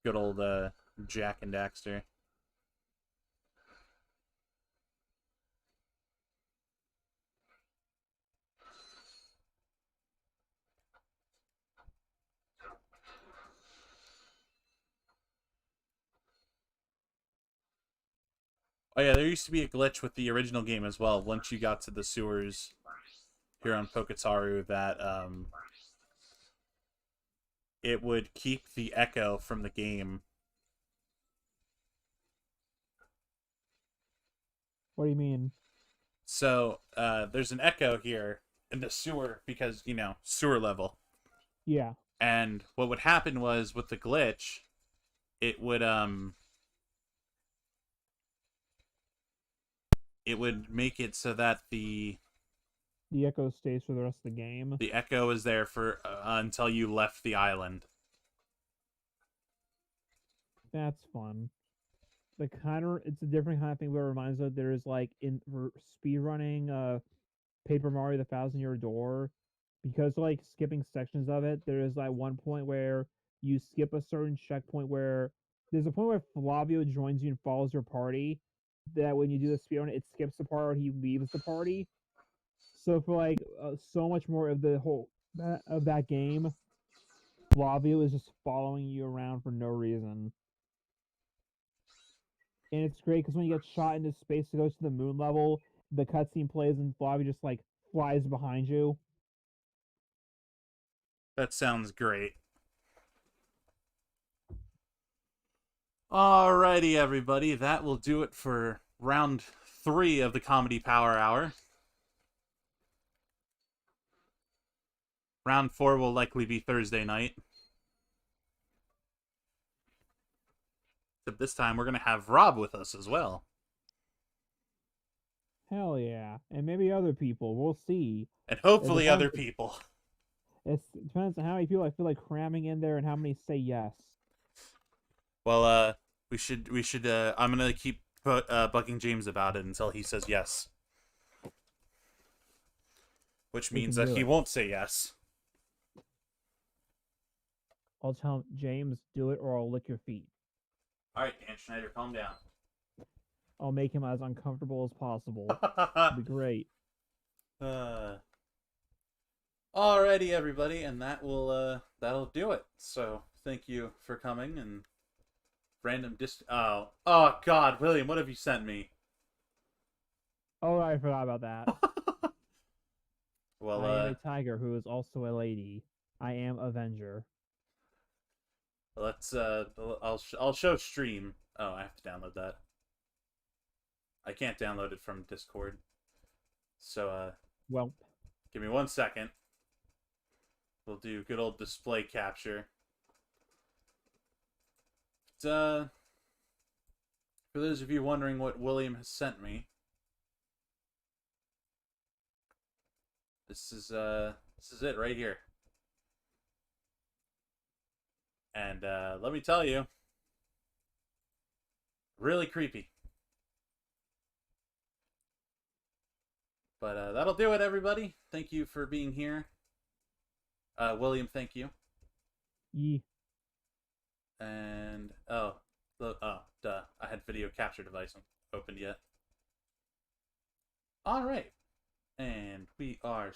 good old Jak and Daxter. Oh yeah, there used to be a glitch with the original game as well. Once you got to the sewers here on Poketaru, that it would keep the echo from the game.
What do you mean?
So there's an echo here in the sewer because, sewer level.
Yeah.
And what would happen was with the glitch, it would make it so that the
echo stays for the rest of the game.
The echo is there for until you left the island.
That's fun. It's a different kind of thing, but it reminds me there is like in speedrunning Paper Mario the Thousand Year Door, because like skipping sections of it, there is like one point where you skip a certain checkpoint where there's a point where Flavio joins you and follows your party. That when you do the speedrun, it skips the part where he leaves the party. So for like so much more of the whole of that game, Flavio is just following you around for no reason. And it's great because when you get shot into space to go to the moon level, the cutscene plays and Flavio just like flies behind you.
That sounds great. Alrighty, everybody. That will do it for round 3 of the Comedy Power Hour. Round 4 will likely be Thursday night. Except this time we're going to have Rob with us as well.
Hell yeah. And maybe other people. We'll see.
And hopefully other people.
It depends on how many people I feel like cramming in there and how many say yes.
Well, we should I'm going to keep bugging James about it until he says yes. Which means that he won't say yes.
I'll tell him, James, do it or I'll lick your feet.
Alright, Dan Schneider, calm down.
I'll make him as uncomfortable as possible. It'll be great.
Alrighty, everybody, and that'll do it. So, thank you for coming, and random oh God, William, what have you sent me?
Oh, I forgot about that.
Well,
I am a tiger who is also a lady. I am Avenger.
Let's I'll show stream. Oh, I have to download that. I can't download it from Discord. So
well,
give me 1 second. We'll do good old display capture. For those of you wondering what William has sent me, This is it right here. And let me tell you, really creepy. But that'll do it, everybody. Thank you for being here. William, thank you.
Yee.
And duh, I had video capture device opened yet. All right, and we are.